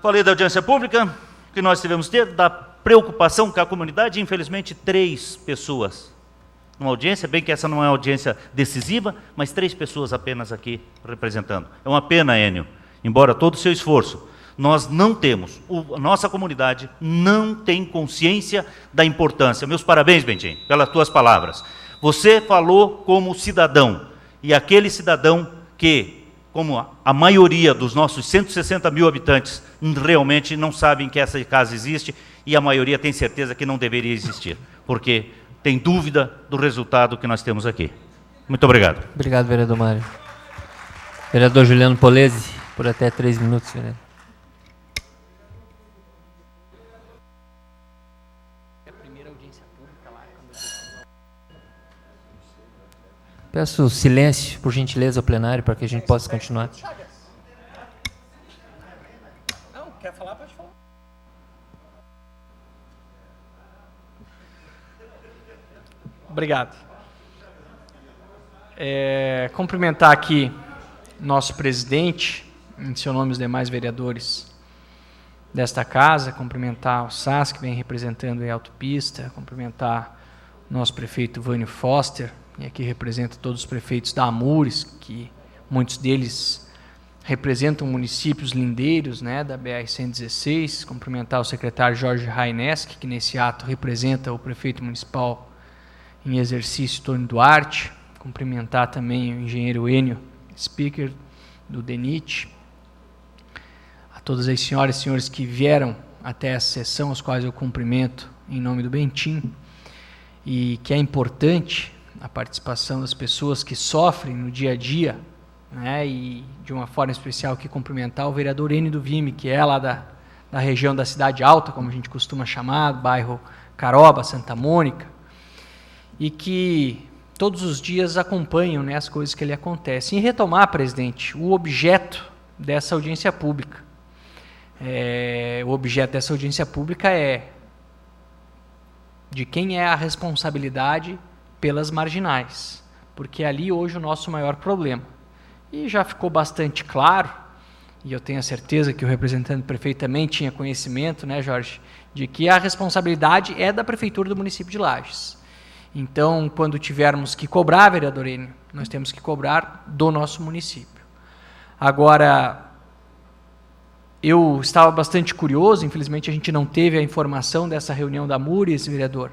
Speaker 13: falei da audiência pública, que nós tivemos ter, da preocupação com a comunidade, infelizmente 3 pessoas numa audiência, bem que essa não é uma audiência decisiva, mas 3 pessoas apenas aqui representando. É uma pena, Enio, embora todo o seu esforço, nós não temos, a nossa comunidade não tem consciência da importância. Meus parabéns, Bentinho, pelas tuas palavras. Você falou como cidadão, e aquele cidadão que, como a maioria dos nossos 160 mil habitantes realmente não sabem que essa casa existe, e a maioria tem certeza que não deveria existir, porque tem dúvida do resultado que nós temos aqui. Muito obrigado.
Speaker 1: Obrigado, vereador Mário. Vereador Juliano Polese, por até 3 minutos, vereador. Peço silêncio, por gentileza, ao plenário, para que a gente possa continuar.
Speaker 14: Não, quer falar, pode falar. Obrigado. Cumprimentar aqui nosso presidente, em seu nome os demais vereadores desta casa, cumprimentar o SAS, que vem representando a autopista, cumprimentar o nosso prefeito Vânio Foster, e aqui representa todos os prefeitos da Amures, que muitos deles representam municípios lindeiros, né, da BR-116, cumprimentar o secretário Jorge Raineski, que nesse ato representa o prefeito municipal em exercício, Tony Duarte, cumprimentar também o engenheiro Enio, speaker do DENIT, a todas as senhoras e senhores que vieram até essa sessão, aos quais eu cumprimento em nome do Bentinho, e que é importante a participação das pessoas que sofrem no dia a dia, né, e de uma forma especial aqui cumprimentar o vereador Enio do Vime, que é lá da região da Cidade Alta, como a gente costuma chamar, bairro Caroba, Santa Mônica, e que todos os dias acompanham, né, as coisas que ali acontecem. E retomar, presidente, o objeto dessa audiência pública. O objeto dessa audiência pública é de quem é a responsabilidade pelas marginais, porque é ali hoje o nosso maior problema. E já ficou bastante claro, e eu tenho a certeza que o representante do prefeito também tinha conhecimento, né, Jorge, de que a responsabilidade é da Prefeitura do município de Lages. Então, quando tivermos que cobrar, vereador Enio, nós temos que cobrar do nosso município. Agora, eu estava bastante curioso, infelizmente a gente não teve a informação dessa reunião da MURES, vereador,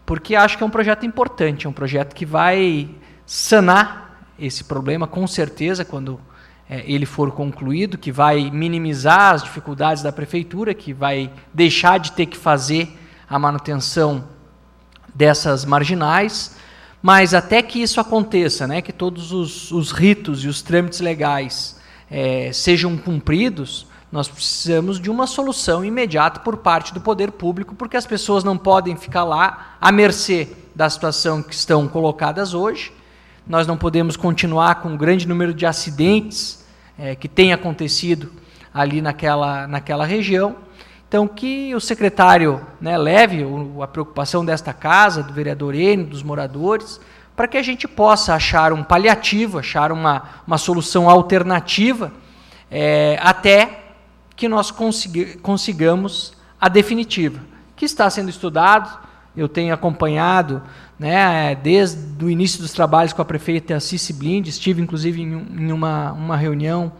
Speaker 14: porque acho que é um projeto importante, é um projeto que vai sanar esse problema, com certeza, quando ele for concluído, que vai minimizar as dificuldades da prefeitura, que vai deixar de ter que fazer a manutenção dessas marginais, mas até que isso aconteça, né, que todos os ritos e os trâmites legais sejam cumpridos, nós precisamos de uma solução imediata por parte do poder público, porque as pessoas não podem ficar lá à mercê da situação que estão colocadas hoje. Nós não podemos continuar com um grande número de acidentes que tem acontecido ali naquela região. Então, que o secretário, né, leve a preocupação desta casa, do vereador Enio, dos moradores, para que a gente possa achar um paliativo, achar uma solução alternativa, até que nós consigamos a definitiva, que está sendo estudado. Eu tenho acompanhado, né, desde o início dos trabalhos com a prefeita Cici Blind, estive inclusive em uma reunião,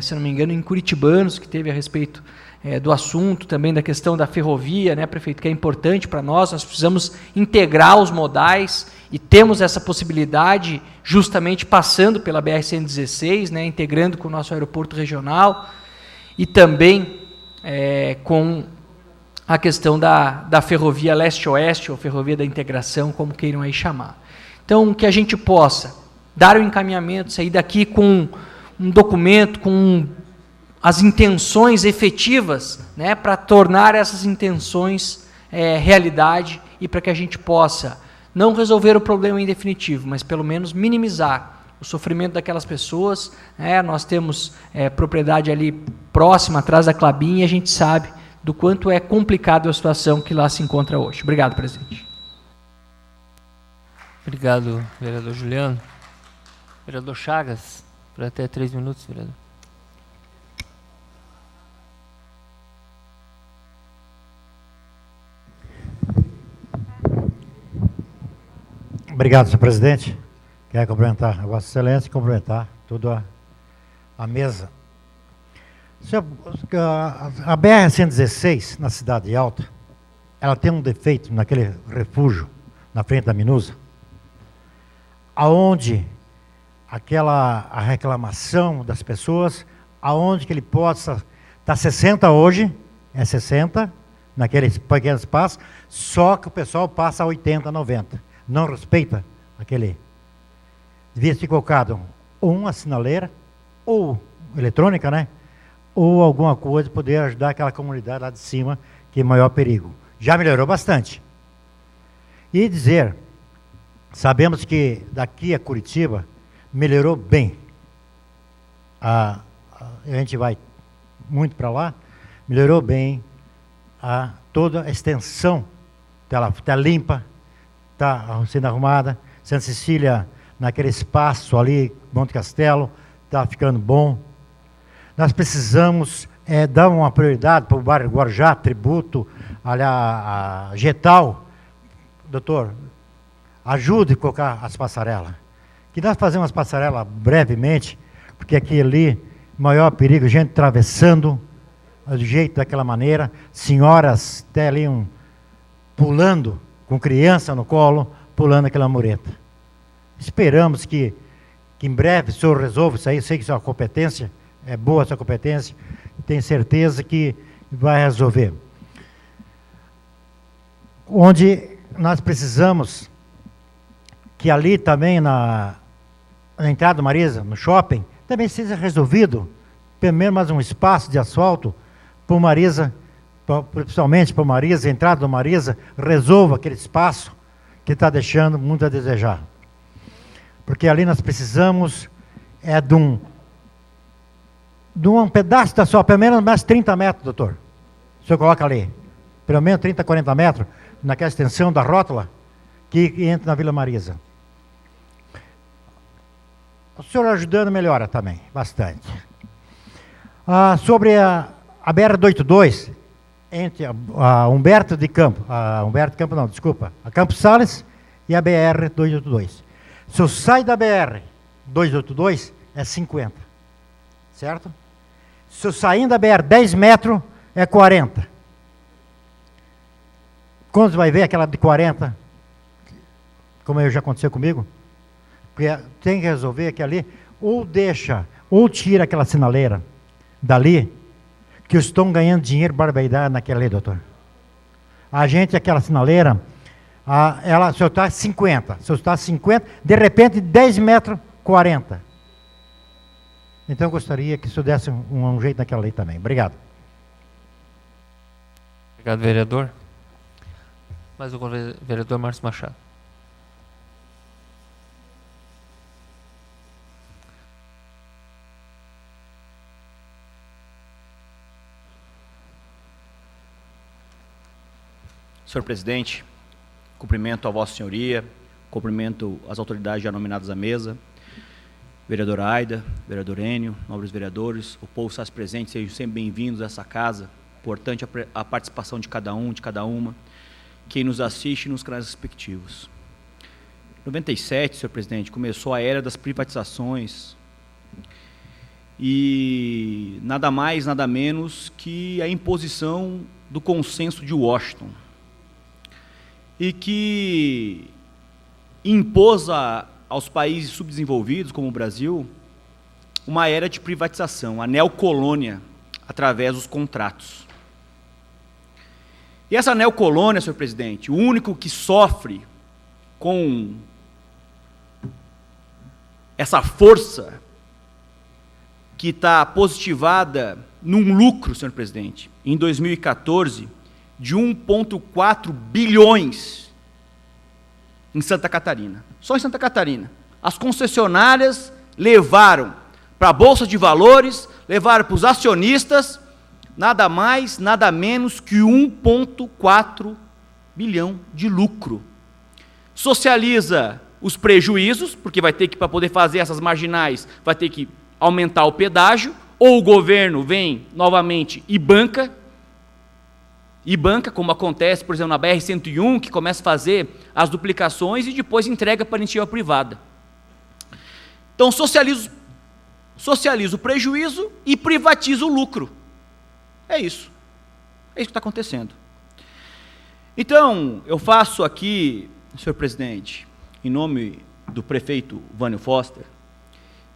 Speaker 14: se não me engano, em Curitibanos, que teve a respeito do assunto, também da questão da ferrovia, né, prefeito, que é importante para nós precisamos integrar os modais e temos essa possibilidade justamente passando pela BR-116, né, integrando com o nosso aeroporto regional e também com a questão da ferrovia leste-oeste, ou ferrovia da integração, como queiram aí chamar. Então, que a gente possa dar o encaminhamento, sair daqui com um documento, com as intenções efetivas, né, para tornar essas intenções realidade e para que a gente possa não resolver o problema em definitivo, mas pelo menos minimizar o sofrimento daquelas pessoas. Nós temos propriedade ali próxima, atrás da Clabin, e a gente sabe do quanto é complicada a situação que lá se encontra hoje. Obrigado, presidente.
Speaker 1: Obrigado, vereador Juliano. Vereador Chagas, por até 3 minutos, vereador.
Speaker 15: Obrigado, senhor presidente. Quero cumprimentar a Vossa Excelência e cumprimentar toda a mesa. Senhor, a BR-116, na Cidade Alta, ela tem um defeito naquele refúgio, na frente da Minusa, aonde a reclamação das pessoas, aonde que ele possa estar 60 hoje, 60, naquele pequeno espaço, só que o pessoal passa a 80, 90. Não respeita aquele. Devia ser colocado uma sinaleira, ou eletrônica, né? Ou alguma coisa poder ajudar aquela comunidade lá de cima, que é maior perigo. Já melhorou bastante. E dizer, sabemos que daqui a Curitiba melhorou bem. A gente vai muito para lá, melhorou bem toda a extensão, está limpa, está sendo arrumada. Santa Cecília, naquele espaço ali, Monte Castelo, está ficando bom. Nós precisamos dar uma prioridade para o bairro Guarujá, Tributo, a Getal. Doutor, ajude a colocar as passarelas. Que nós fazemos as passarelas brevemente, porque aqui ali, maior perigo, gente atravessando do jeito daquela maneira, senhoras até ali pulando, com criança no colo, pulando aquela mureta. Esperamos que em breve o senhor resolva isso aí. Eu sei que sua competência é boa, sua competência, e tenho certeza que vai resolver. Onde nós precisamos que ali também na entrada do Marisa, no shopping, também seja resolvido, pelo menos mais um espaço de asfalto para o Marisa, principalmente para o Marisa, a entrada do Marisa, resolva aquele espaço que está deixando muito a desejar. Porque ali nós precisamos de um pedaço da sua, pelo menos mais 30 metros, doutor. O senhor coloca ali, pelo menos 30, 40 metros, naquela extensão da rótula, que entra na Vila Marisa. O senhor ajudando melhora também, bastante. Sobre a BR-282, entre a Humberto de Campo, a Campos Sales e a BR-282. Se eu saio da BR-282, é 50, certo? Se eu sair da BR 10 metros, é 40. Quando você vai ver aquela de 40, como já aconteceu comigo, porque tem que resolver que ali, ou deixa, ou tira aquela sinaleira dali, que estão ganhando dinheiro barbaridade naquela ali, doutor. A gente, aquela sinaleira, ela só está 50. Se eu está 50, de repente, 10 metros, 40. Então, eu gostaria que isso desse um jeito naquela lei também. Obrigado.
Speaker 1: Obrigado, vereador. Mais o vereador Márcio Machado.
Speaker 16: Senhor presidente, cumprimento a Vossa Senhoria, cumprimento as autoridades já nominadas à mesa, vereadora Aida, vereador Enio, nobres vereadores, o povo está presente, sejam sempre bem-vindos a essa casa. Importante a participação de cada um, de cada uma, quem nos assiste nos canais respectivos. Em 97, senhor presidente, começou a era das privatizações e nada mais, nada menos que a imposição do consenso de Washington, e que impôs aos países subdesenvolvidos, como o Brasil, uma era de privatização, a neocolônia, através dos contratos. E essa neocolônia, senhor presidente, o único que sofre com essa força que está positivada num lucro, senhor presidente, em 2014, de 1,4 bilhões em Santa Catarina. Só em Santa Catarina. As concessionárias levaram para a Bolsa de Valores, levaram para os acionistas, nada mais, nada menos que 1,4 bilhão de lucro. Socializa os prejuízos, porque vai ter que, para poder fazer essas marginais, vai ter que aumentar o pedágio, ou o governo vem novamente e banca, como acontece, por exemplo, na BR-101, que começa a fazer as duplicações e depois entrega para a iniciativa privada. Então, socializa o prejuízo e privatiza o lucro. É isso. É isso que está acontecendo. Então, eu faço aqui, senhor presidente, em nome do prefeito Vânio Foster,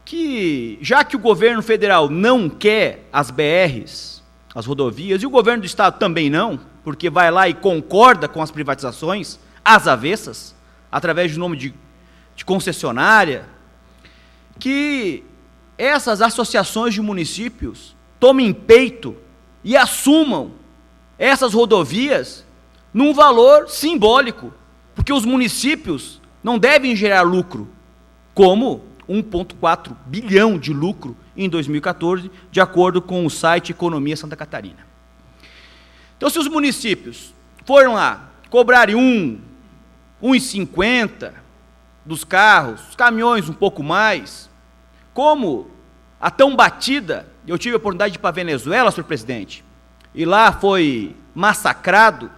Speaker 16: que, já que o governo federal não quer as BRs, as rodovias, e o governo do estado também não, porque vai lá e concorda com as privatizações, às avessas, através do nome de concessionária, que essas associações de municípios tomem peito e assumam essas rodovias num valor simbólico, porque os municípios não devem gerar lucro, como 1,4 bilhão de lucro em 2014, de acordo com o site Economia Santa Catarina. Então, se os municípios foram lá, cobrarem 1,50 dos carros, os caminhões um pouco mais, como a tão batida, eu tive a oportunidade de ir para a Venezuela, senhor presidente, e lá foi massacrado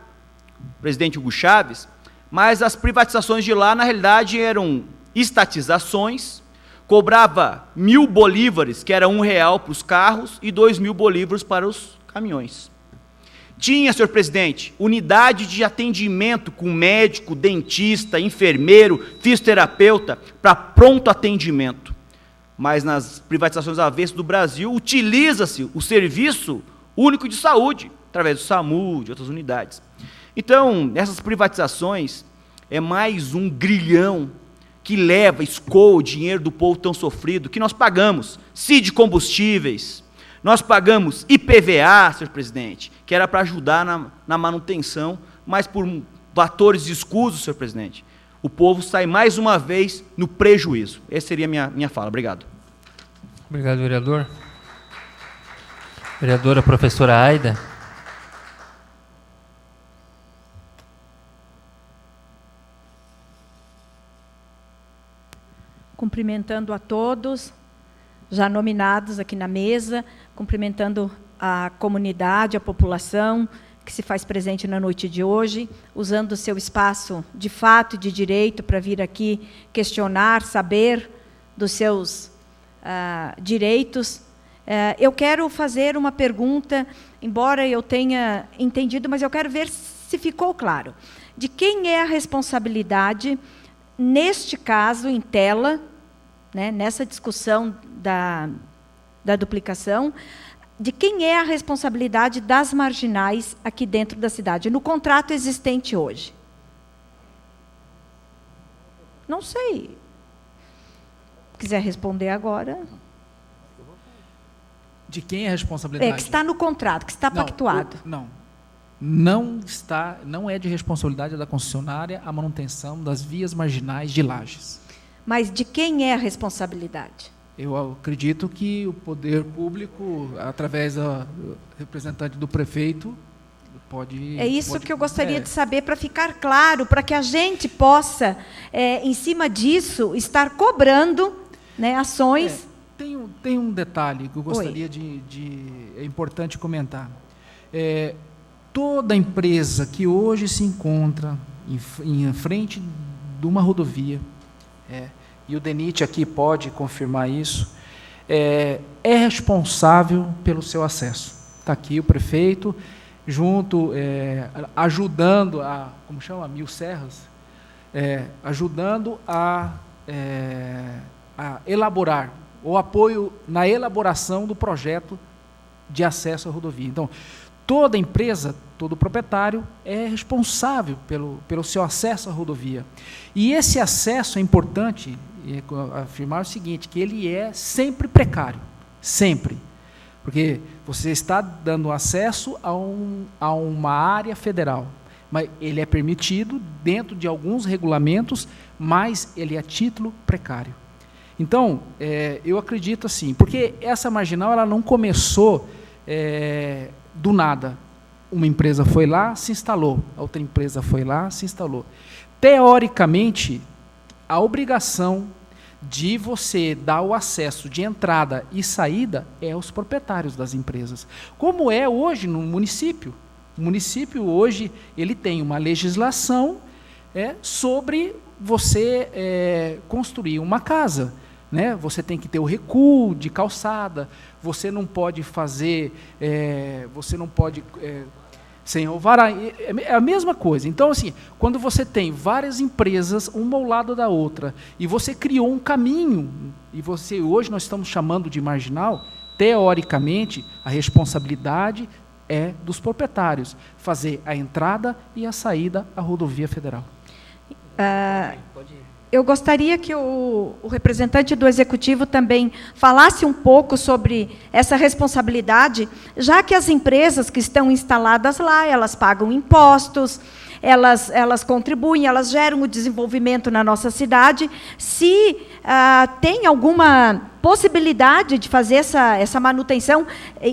Speaker 16: o presidente Hugo Chávez, mas as privatizações de lá, na realidade, eram estatizações, cobrava 1.000 bolívares, que era R$1 para os carros, e 2.000 bolívares para os caminhões. Tinha, senhor presidente, unidade de atendimento com médico, dentista, enfermeiro, fisioterapeuta, para pronto atendimento. Mas nas privatizações avessas do Brasil, utiliza-se o Serviço Único de Saúde, através do SAMU, de outras unidades. Então, essas privatizações é mais um grilhão que leva, escoa o dinheiro do povo tão sofrido, que nós pagamos CID Combustíveis, nós pagamos IPVA, senhor presidente, que era para ajudar na manutenção, mas por fatores escusos, senhor presidente, o povo sai mais uma vez no prejuízo. Essa seria a minha fala. Obrigado.
Speaker 1: Obrigado, vereador. Vereadora professora Aida.
Speaker 17: cumprimentando a todos, já nominados aqui na mesa, cumprimentando a comunidade, a população que se faz presente na noite de hoje, usando o seu espaço de fato e de direito para vir aqui questionar, saber dos seus direitos. Eu quero fazer uma pergunta, embora eu tenha entendido, mas eu quero ver se ficou claro. De quem é a responsabilidade, neste caso, em tela, né, nessa discussão da duplicação, de quem é a responsabilidade das marginais aqui dentro da cidade, no contrato existente hoje? Não sei. Se quiser responder agora.
Speaker 11: De quem é a responsabilidade?
Speaker 17: Que está no contrato, que está pactuado.
Speaker 11: Não é de responsabilidade da concessionária a manutenção das vias marginais de Lages.
Speaker 17: Mas de quem é a responsabilidade?
Speaker 11: Eu acredito que o poder público, através do representante do prefeito, pode...
Speaker 17: É isso que eu gostaria de saber, para ficar claro, para que a gente possa, em cima disso, estar cobrando, né, ações...
Speaker 11: Tem um detalhe que eu gostaria é importante comentar. Toda empresa que hoje se encontra em frente de uma rodovia, e o DENIT aqui pode confirmar isso, é responsável pelo seu acesso. Está aqui o prefeito, junto, ajudando a, como chama, Mil Serras, ajudando a elaborar, o apoio na elaboração do projeto de acesso à rodovia. Então, toda empresa, todo proprietário é responsável pelo seu acesso à rodovia. E esse acesso é importante afirmar o seguinte, que ele é sempre precário, sempre. Porque você está dando acesso a uma área federal, mas ele é permitido dentro de alguns regulamentos, mas ele é a título precário. Então, eu acredito assim, porque essa marginal ela não começou do nada. Uma empresa foi lá, se instalou, a outra empresa foi lá, se instalou. Teoricamente, a obrigação de você dar o acesso de entrada e saída é aos proprietários das empresas. Como é hoje no município. O município hoje ele tem uma legislação sobre você construir uma casa. Né? Você tem que ter o recuo de calçada, você não pode fazer, sem alvará, é a mesma coisa. Então, assim, quando você tem várias empresas, uma ao lado da outra, e você criou um caminho, e hoje nós estamos chamando de marginal, teoricamente, a responsabilidade é dos proprietários, fazer a entrada e a saída à rodovia federal.
Speaker 17: Eu gostaria que o representante do Executivo também falasse um pouco sobre essa responsabilidade, já que as empresas que estão instaladas lá, elas pagam impostos, elas contribuem, elas geram o desenvolvimento na nossa cidade. Se tem alguma possibilidade de fazer essa manutenção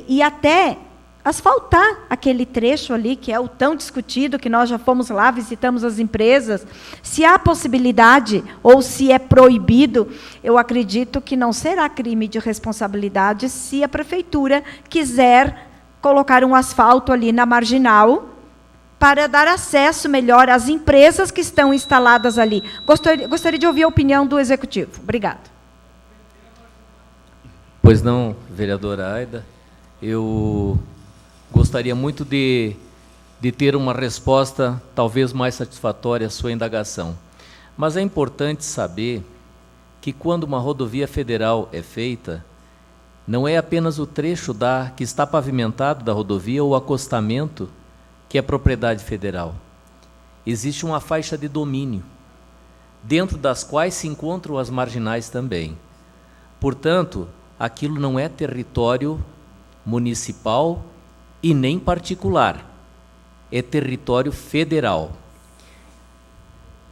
Speaker 17: e até asfaltar aquele trecho ali, que é o tão discutido, que nós já fomos lá, visitamos as empresas, se há possibilidade ou se é proibido, eu acredito que não será crime de responsabilidade se a prefeitura quiser colocar um asfalto ali na marginal para dar acesso melhor às empresas que estão instaladas ali. Gostaria de ouvir a opinião do Executivo. Obrigado.
Speaker 9: Pois não, vereadora Aida, eu gostaria muito de ter uma resposta talvez mais satisfatória à sua indagação. Mas é importante saber que quando uma rodovia federal é feita, não é apenas o trecho que está pavimentado da rodovia ou o acostamento que é propriedade federal. Existe uma faixa de domínio, dentro das quais se encontram as marginais também. Portanto, aquilo não é território municipal e nem particular, é território federal.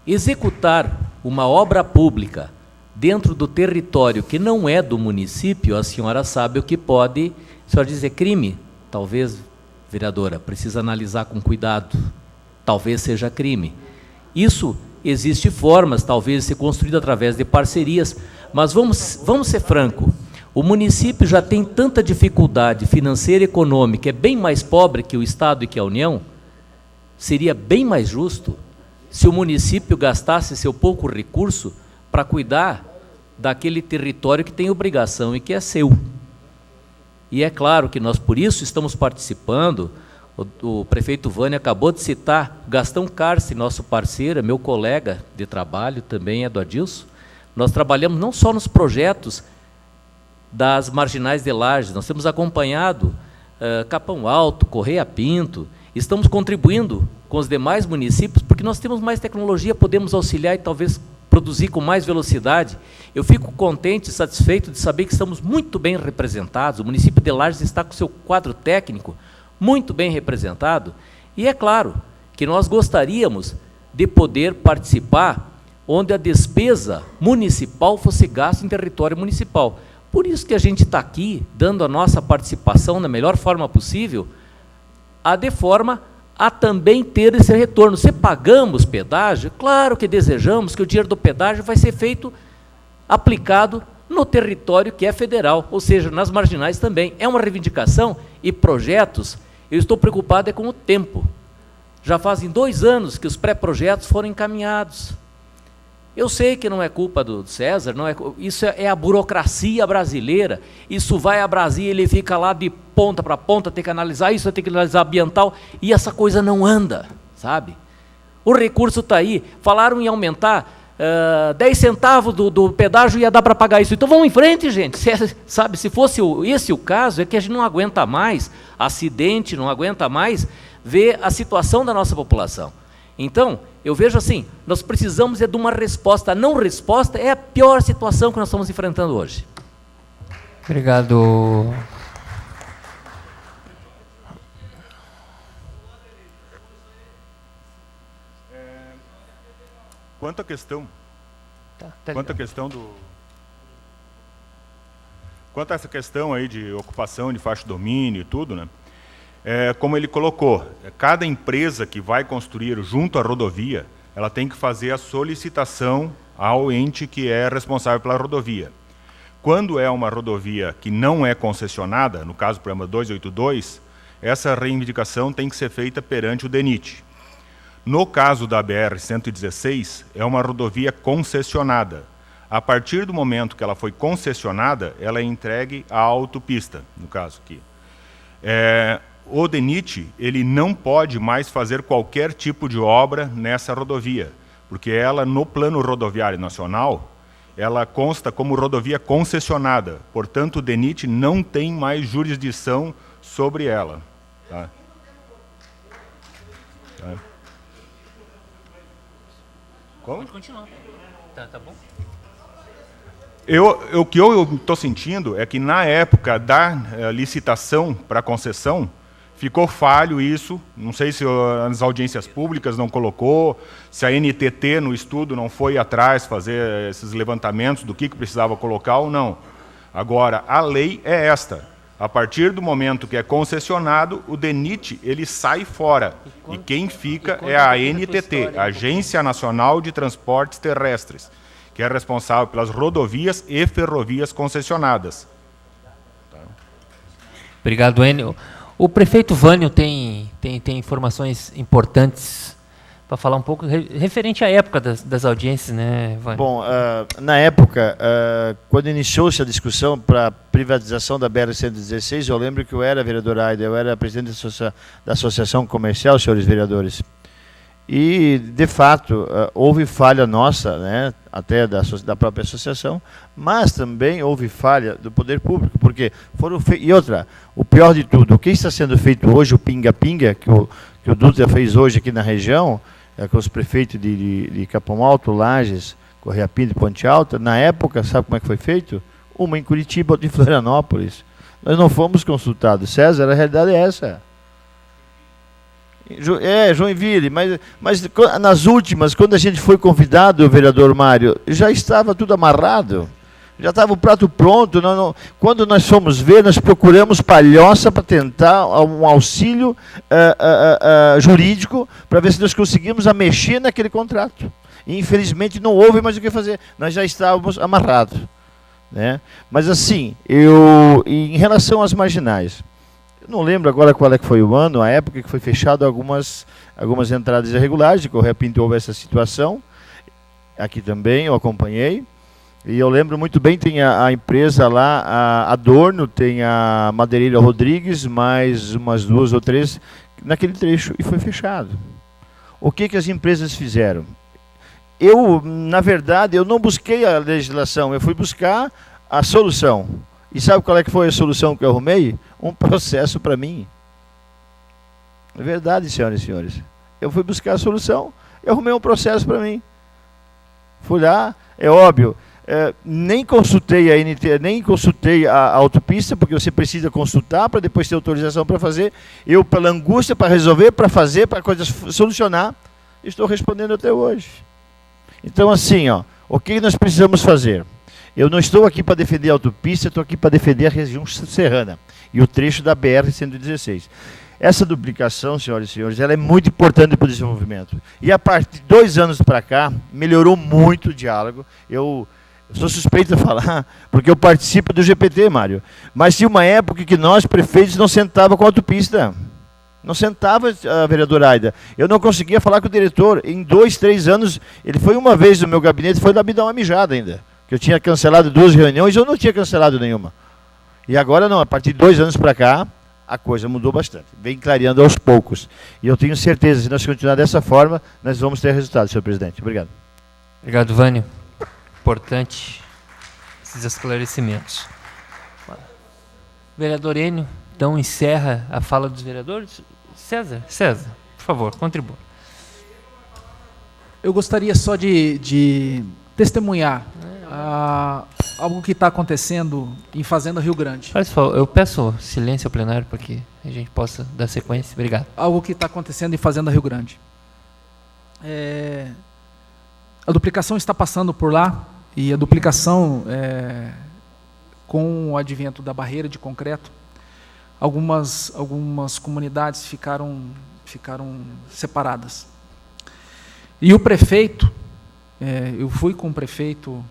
Speaker 9: Executar uma obra pública dentro do território que não é do município, a senhora sabe o que pode, a senhora dizer crime, talvez, vereadora, precisa analisar com cuidado, talvez seja crime. Isso existem formas, talvez, de ser construído através de parcerias, mas vamos ser franco, o município já tem tanta dificuldade financeira e econômica, é bem mais pobre que o Estado e que a União, seria bem mais justo se o município gastasse seu pouco recurso para cuidar daquele território que tem obrigação e que é seu. E é claro que nós, por isso, estamos participando. O prefeito Vânia acabou de citar Gastão Carce, nosso parceiro, meu colega de trabalho, também é do Adilson. Nós trabalhamos não só nos projetos das marginais de Lages, nós temos acompanhado Capão Alto, Correia Pinto, estamos contribuindo com os demais municípios, porque nós temos mais tecnologia, podemos auxiliar e talvez produzir com mais velocidade. Eu fico contente e satisfeito de saber que estamos muito bem representados, o município de Lages está com seu quadro técnico muito bem representado, e é claro que nós gostaríamos de poder participar onde a despesa municipal fosse gasta em território municipal. Por isso que a gente está aqui, dando a nossa participação da melhor forma possível, de forma a também ter esse retorno. Se pagamos pedágio, claro que desejamos que o dinheiro do pedágio vai ser feito, aplicado no território que é federal, ou seja, nas marginais também. É uma reivindicação e projetos, eu estou preocupado com o tempo. Já fazem 2 anos que os pré-projetos foram encaminhados. Eu sei que não é culpa do César, isso é a burocracia brasileira, isso vai a Brasília, ele fica lá de ponta para ponta, tem que analisar isso, tem que analisar ambiental, e essa coisa não anda, sabe? O recurso está aí, falaram em aumentar 10 centavos do pedágio, ia dar para pagar isso, então vamos em frente, gente, sabe? Se fosse esse o caso, é que a gente não aguenta mais, acidente, não aguenta mais ver a situação da nossa população. Então, eu vejo assim, nós precisamos de uma resposta. A não resposta é a pior situação que nós estamos enfrentando hoje.
Speaker 1: Obrigado.
Speaker 18: Quanto à questão... Quanto a essa questão aí de ocupação de faixa de domínio e tudo, né? Como ele colocou, cada empresa que vai construir junto à rodovia, ela tem que fazer a solicitação ao ente que é responsável pela rodovia. Quando é uma rodovia que não é concessionada, no caso do programa 282, essa reivindicação tem que ser feita perante o DENIT. No caso da BR-116, é uma rodovia concessionada. A partir do momento que ela foi concessionada, ela é entregue à autopista, no caso aqui. O DENIT, ele não pode mais fazer qualquer tipo de obra nessa rodovia, porque ela, no Plano Rodoviário Nacional, ela consta como rodovia concessionada. Portanto, o DENIT não tem mais jurisdição sobre ela. Tá? Como?
Speaker 1: Pode continuar. Tá bom.
Speaker 18: O que eu estou sentindo é que, na época da licitação para concessão, ficou falho isso, não sei se as audiências públicas não colocou, se a NTT no estudo não foi atrás fazer esses levantamentos do que precisava colocar ou não. Agora, a lei é esta. A partir do momento que é concessionado, o DENIT ele sai fora. E quem fica é a NTT, Agência Nacional de Transportes Terrestres, que é responsável pelas rodovias e ferrovias concessionadas.
Speaker 1: Obrigado, Enio. O prefeito Vânio tem informações importantes para falar um pouco referente à época das audiências, né, Vânio?
Speaker 10: Bom, na época, quando iniciou-se a discussão para a privatização da BR-116, eu lembro que eu era vereador Aida, eu era presidente da Associação Comercial, senhores vereadores. E, de fato, houve falha nossa, né, até da própria associação, mas também houve falha do poder público, porque e outra, o pior de tudo, o que está sendo feito hoje, o pinga-pinga, que o Dutra fez hoje aqui na região, com os prefeitos de Capão Alto, Lages, Correia Pinto e Ponte Alta, na época, sabe como é que foi feito? Uma em Curitiba, outra em Florianópolis. Nós não fomos consultados. César, a realidade é essa. Joinville, mas nas últimas, quando a gente foi convidado, o vereador Mário, já estava tudo amarrado, já estava o prato pronto. Quando nós fomos ver, nós procuramos Palhoça para tentar um auxílio jurídico, para ver se nós conseguimos mexer naquele contrato. E, infelizmente, não houve mais o que fazer. Nós já estávamos amarrados. Né? Mas, assim, em relação às marginais, eu não lembro agora qual é que foi o ano, a época que foi fechado algumas entradas irregulares, de que de repente houve essa situação. Aqui também eu acompanhei. E eu lembro muito bem, tem a empresa lá, a Adorno, tem a Madeireira Rodrigues, mais umas 2 ou 3 naquele trecho, e foi fechado. O que as empresas fizeram? Na verdade, eu não busquei a legislação, eu fui buscar a solução. E sabe qual é que foi a solução que eu arrumei? Um processo para mim. É verdade, senhoras e senhores. Eu fui buscar a solução, eu arrumei um processo para mim. Fui lá, é óbvio, nem consultei a NT, nem consultei a autopista, porque você precisa consultar para depois ter autorização para fazer. Eu, pela angústia, para resolver, para fazer, para a coisa solucionar, estou respondendo até hoje. Então, assim, o que nós precisamos fazer? Eu não estou aqui para defender a autopista, estou aqui para defender a região serrana e o trecho da BR-116. Essa duplicação, senhoras e senhores, ela é muito importante para o desenvolvimento. E a partir de 2 anos para cá, melhorou muito o diálogo. Eu sou suspeito de falar, porque eu participo do GPT, Mário. Mas tinha uma época que nós, prefeitos, não sentávamos com a autopista. Não sentava a vereadora Aida. Eu não conseguia falar com o diretor. Em 2, 3 anos, ele foi uma vez no meu gabinete, foi lá me dar uma mijada ainda. Que eu tinha cancelado 2 reuniões, eu não tinha cancelado nenhuma. E agora não, a partir de 2 anos para cá, a coisa mudou bastante. Vem clareando aos poucos. E eu tenho certeza, se nós continuar dessa forma, nós vamos ter resultado, senhor presidente. Obrigado.
Speaker 1: Obrigado, Vânio. Importante esses esclarecimentos. Vereador Enio, então encerra a fala dos vereadores. César, por favor, contribua.
Speaker 11: Eu gostaria só de testemunhar algo que está acontecendo em Fazenda Rio Grande.
Speaker 1: Eu peço silêncio ao plenário para que a gente possa dar sequência. Obrigado.
Speaker 11: Algo que está acontecendo em Fazenda Rio Grande. A duplicação está passando por lá, e a duplicação, com o advento da barreira de concreto, algumas comunidades ficaram separadas. E o prefeito, eu fui com o prefeito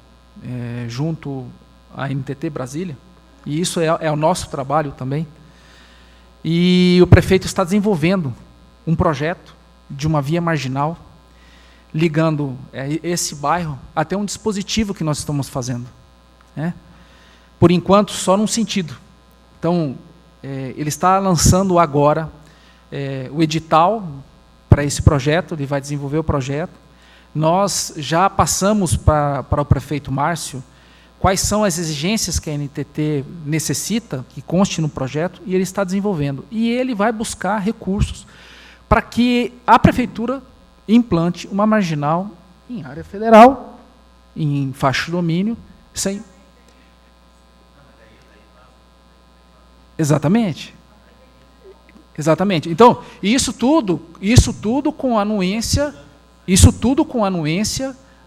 Speaker 11: junto à NTT Brasília, e isso é o nosso trabalho também, e o prefeito está desenvolvendo um projeto de uma via marginal, ligando esse bairro até um dispositivo que nós estamos fazendo. Por enquanto, só num sentido. Então, ele está lançando agora o edital para esse projeto, ele vai desenvolver o projeto. Nós já passamos para o prefeito Márcio quais são as exigências que a NTT necessita, que conste no projeto, e ele está desenvolvendo. E ele vai buscar recursos para que a prefeitura implante uma marginal em área federal, em faixa de domínio, sem... Exatamente. Então, isso tudo com anuência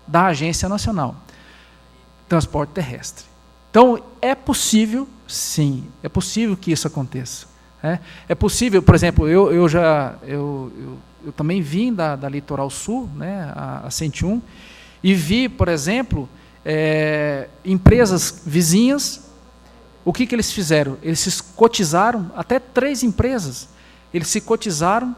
Speaker 11: da Agência Nacional de Transporte Terrestre. Então, é possível, sim, é possível que isso aconteça. É possível, por exemplo, eu também vim da Litoral Sul, a 101, e vi, por exemplo, empresas vizinhas. O que eles fizeram? Eles se cotizaram, até 3 empresas, eles se cotizaram,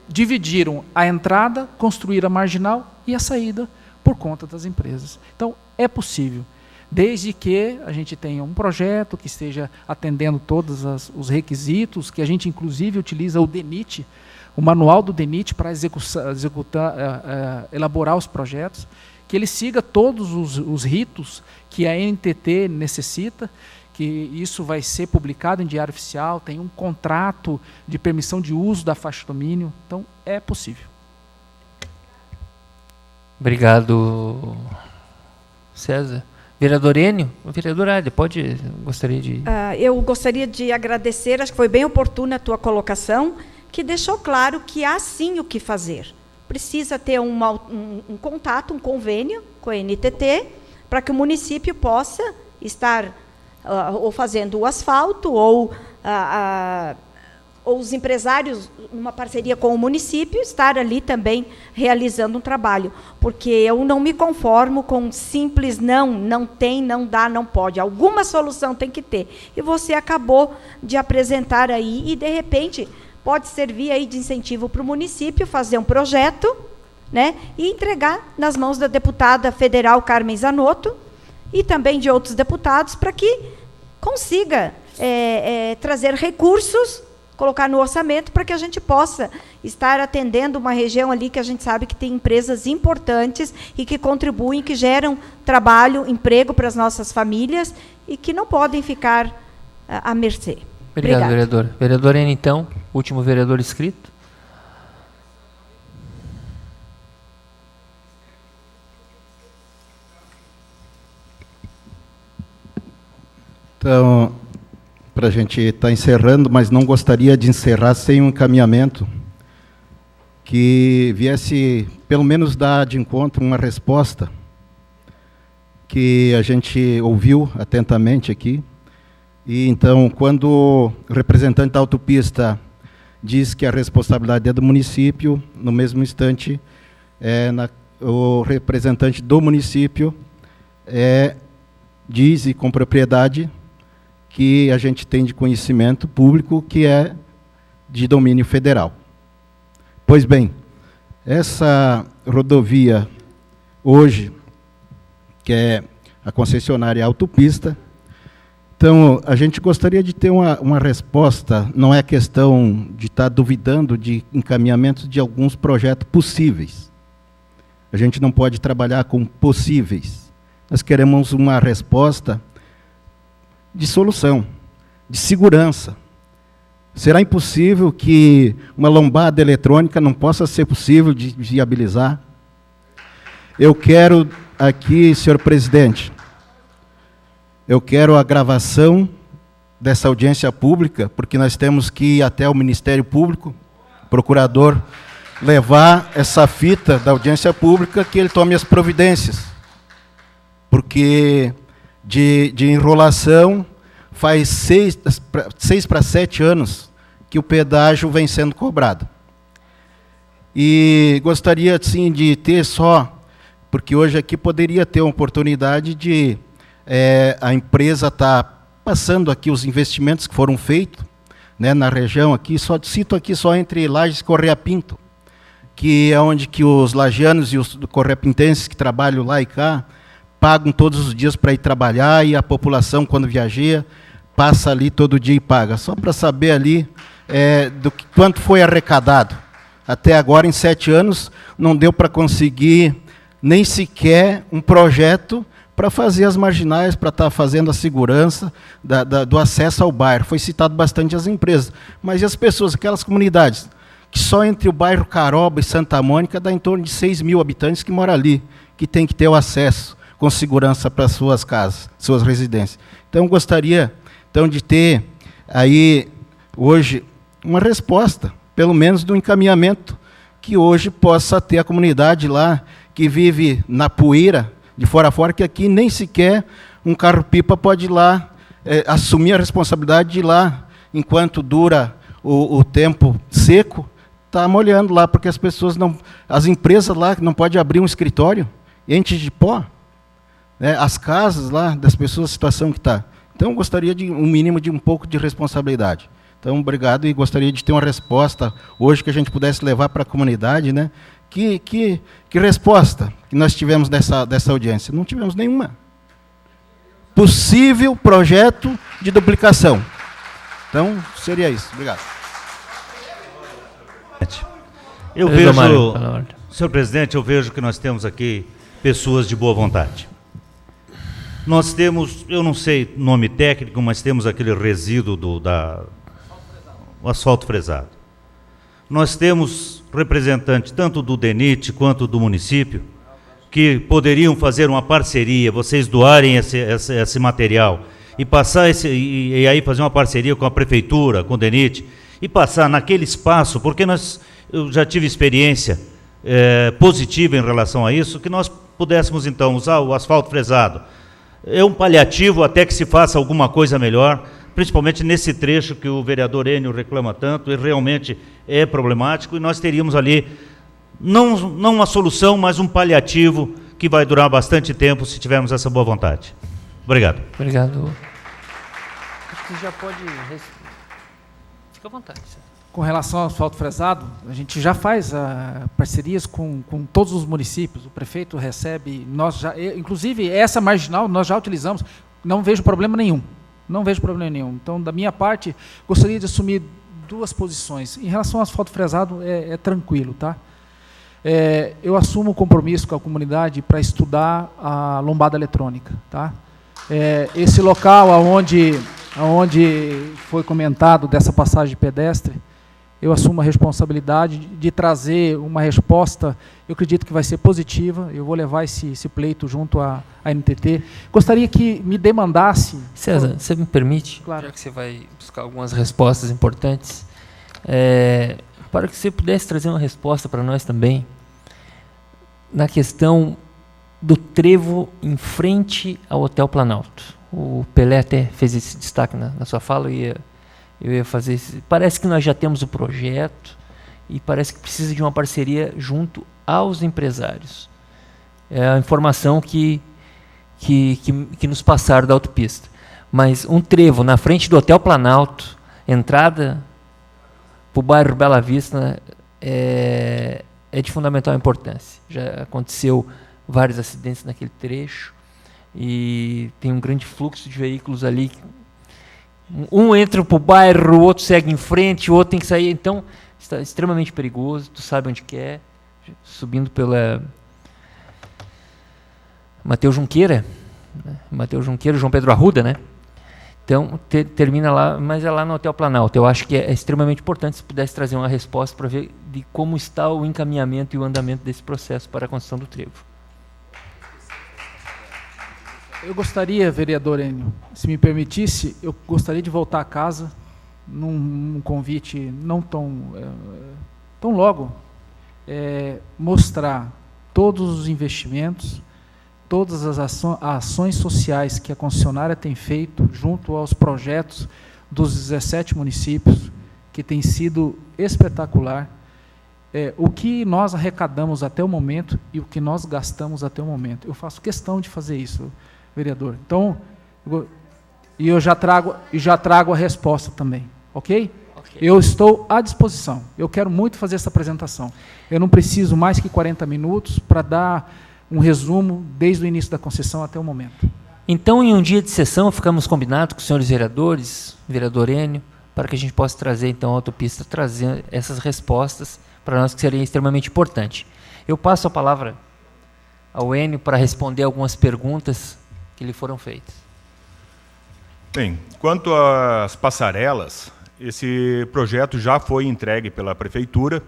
Speaker 11: dividiram a entrada, construíram a marginal e a saída por conta das empresas. Então, é possível, desde que a gente tenha um projeto que esteja atendendo todos os requisitos, que a gente, inclusive, utiliza o DENIT, o manual do DENIT para elaborar os projetos, que ele siga todos os ritos que a NTT necessita, que isso vai ser publicado em diário oficial, tem um contrato de permissão de uso da faixa de domínio, então é possível.
Speaker 1: Obrigado, César. Vereador Enio, vereador Aida, gostaria de...
Speaker 17: Eu gostaria de agradecer, acho que foi bem oportuna a tua colocação, que deixou claro que há sim o que fazer. Precisa ter um contato, um convênio com a NTT, para que o município possa estar ou fazendo o asfalto, ou ou os empresários, numa parceria com o município, estar ali também realizando um trabalho. Porque eu não me conformo com simples não tem, não dá, não pode. Alguma solução tem que ter. E você acabou de apresentar aí, e, de repente, pode servir aí de incentivo para o município fazer um projeto, né, e entregar nas mãos da deputada federal Carmen Zanotto e também de outros deputados, para que consiga trazer recursos, colocar no orçamento, para que a gente possa estar atendendo uma região ali que a gente sabe que tem empresas importantes e que contribuem, que geram trabalho, emprego para as nossas famílias e que não podem ficar à mercê.
Speaker 1: Obrigado, vereador. Vereador N, então, último vereador inscrito.
Speaker 2: Então, para a gente estar encerrando, mas não gostaria de encerrar sem um encaminhamento que viesse, pelo menos, dar de encontro uma resposta que a gente ouviu atentamente aqui. E, então, quando o representante da autopista diz que a responsabilidade é do município, no mesmo instante, o representante do município diz, e com propriedade, que a gente tem de conhecimento público que é de domínio federal. Pois bem, essa rodovia hoje, que é a concessionária autopista, então a gente gostaria de ter uma resposta, não é questão de estar duvidando de encaminhamento de alguns projetos possíveis. A gente não pode trabalhar com possíveis. Nós queremos uma resposta de solução, de segurança. Será impossível que uma lombada eletrônica não possa ser possível de viabilizar? Eu quero aqui, senhor presidente, eu quero a gravação dessa audiência pública, porque nós temos que ir até o Ministério Público, procurador, levar essa fita da audiência pública, que ele tome as providências. Porque de enrolação faz 6 para 7 anos que o pedágio vem sendo cobrado. E gostaria, sim, de ter só, porque hoje aqui poderia ter uma oportunidade de a empresa estar passando aqui os investimentos que foram feitos, né, na região aqui, cito aqui só entre Lages e Correia Pinto, que é onde que os lagianos e os correapintenses que trabalham lá e cá pagam todos os dias para ir trabalhar, e a população, quando viaja, passa ali todo dia e paga. Só para saber ali quanto foi arrecadado. Até agora, em 7 anos, não deu para conseguir nem sequer um projeto para fazer as marginais, para estar fazendo a segurança do acesso ao bairro. Foi citado bastante as empresas. Mas e as pessoas, aquelas comunidades, que só entre o bairro Caroba e Santa Mônica dá em torno de 6 mil habitantes que moram ali, que tem que ter o acesso com segurança para suas casas, suas residências. Então, gostaria de ter aí, hoje, uma resposta, pelo menos do encaminhamento, que hoje possa ter a comunidade lá, que vive na poeira, de fora a fora, que aqui nem sequer um carro-pipa pode ir lá, assumir a responsabilidade de ir lá, enquanto dura o tempo seco, está molhando lá, porque as pessoas não, as empresas lá não podem abrir um escritório, enche de pó, né, as casas lá das pessoas, a situação que está. Então, gostaria de um mínimo de um pouco de responsabilidade. Então, obrigado, e gostaria de ter uma resposta hoje que a gente pudesse levar para a comunidade, né? Que resposta que nós tivemos dessa audiência? Não tivemos nenhuma. Possível projeto de duplicação. Então, seria isso. Obrigado.
Speaker 13: Eu vejo, senhor presidente, eu vejo que nós temos aqui pessoas de boa vontade. Nós temos, eu não sei o nome técnico, mas temos aquele resíduo do asfalto fresado. Nós temos representantes tanto do DENIT quanto do município que poderiam fazer uma parceria, vocês doarem esse material e passar e aí fazer uma parceria com a prefeitura, com o DENIT, e passar naquele espaço, porque eu já tive experiência positiva em relação a isso, que nós pudéssemos então usar o asfalto fresado. É um paliativo até que se faça alguma coisa melhor. principalmente nesse trecho que o vereador Enio reclama tanto, e realmente é problemático, e nós teríamos ali, não uma solução, mas um paliativo que vai durar bastante tempo se tivermos essa boa vontade. Obrigado.
Speaker 1: Obrigado. Acho que já pode... Fica à vontade.
Speaker 11: Com relação ao asfalto fresado, a gente já faz parcerias com todos os municípios. O prefeito recebe, inclusive essa marginal nós já utilizamos, não vejo problema nenhum. Não vejo problema nenhum. Então, da minha parte, gostaria de assumir duas posições. Em relação ao asfalto fresado, é tranquilo, tá? Eu assumo o compromisso com a comunidade para estudar a lombada eletrônica, tá? Esse local onde foi comentado dessa passagem de pedestre, eu assumo a responsabilidade de trazer uma resposta, eu acredito que vai ser positiva, eu vou levar esse pleito junto à NTT. Gostaria que me demandasse...
Speaker 1: César, você me permite?
Speaker 11: Claro.
Speaker 1: Já que você vai buscar algumas respostas importantes, para que você pudesse trazer uma resposta para nós também, na questão do trevo em frente ao Hotel Planalto. O Pelé até fez esse destaque na sua fala, eu ia fazer esse... Parece que nós já temos o projeto e parece que precisa de uma parceria junto aos empresários. É a informação que nos passaram da autopista. Mas um trevo na frente do Hotel Planalto, entrada para o bairro Bela Vista, é de fundamental importância. Já aconteceu vários acidentes naquele trecho e tem um grande fluxo de veículos ali. Um entra para o bairro, o outro segue em frente, o outro tem que sair. Então, está extremamente perigoso. Tu sabe onde que é. Subindo pela Mateus Junqueira, João Pedro Arruda, né? Então, termina lá, mas é lá no Hotel Planalto. Eu acho que é extremamente importante se pudesse trazer uma resposta para ver de como está o encaminhamento e o andamento desse processo para a construção do trevo.
Speaker 11: Eu gostaria, vereador Enio, se me permitisse, eu gostaria de voltar a casa num convite não tão logo, mostrar todos os investimentos, todas as ações sociais que a concessionária tem feito junto aos projetos dos 17 municípios, que tem sido espetacular, o que nós arrecadamos até o momento e o que nós gastamos até o momento. Eu faço questão de fazer isso, vereador. Então, eu já trago a resposta também, ok? Eu estou à disposição. Eu quero muito fazer essa apresentação. Eu não preciso mais que 40 minutos para dar um resumo desde o início da concessão até o momento.
Speaker 1: Então, em um dia de sessão, ficamos combinados com os senhores vereadores, vereador Enio, para que a gente possa trazer, então, a autopista, trazer essas respostas para nós, que seria extremamente importante. Eu passo a palavra ao Enio para responder algumas perguntas que lhe foram feitas.
Speaker 18: Bem, quanto às passarelas, esse projeto já foi entregue pela Prefeitura.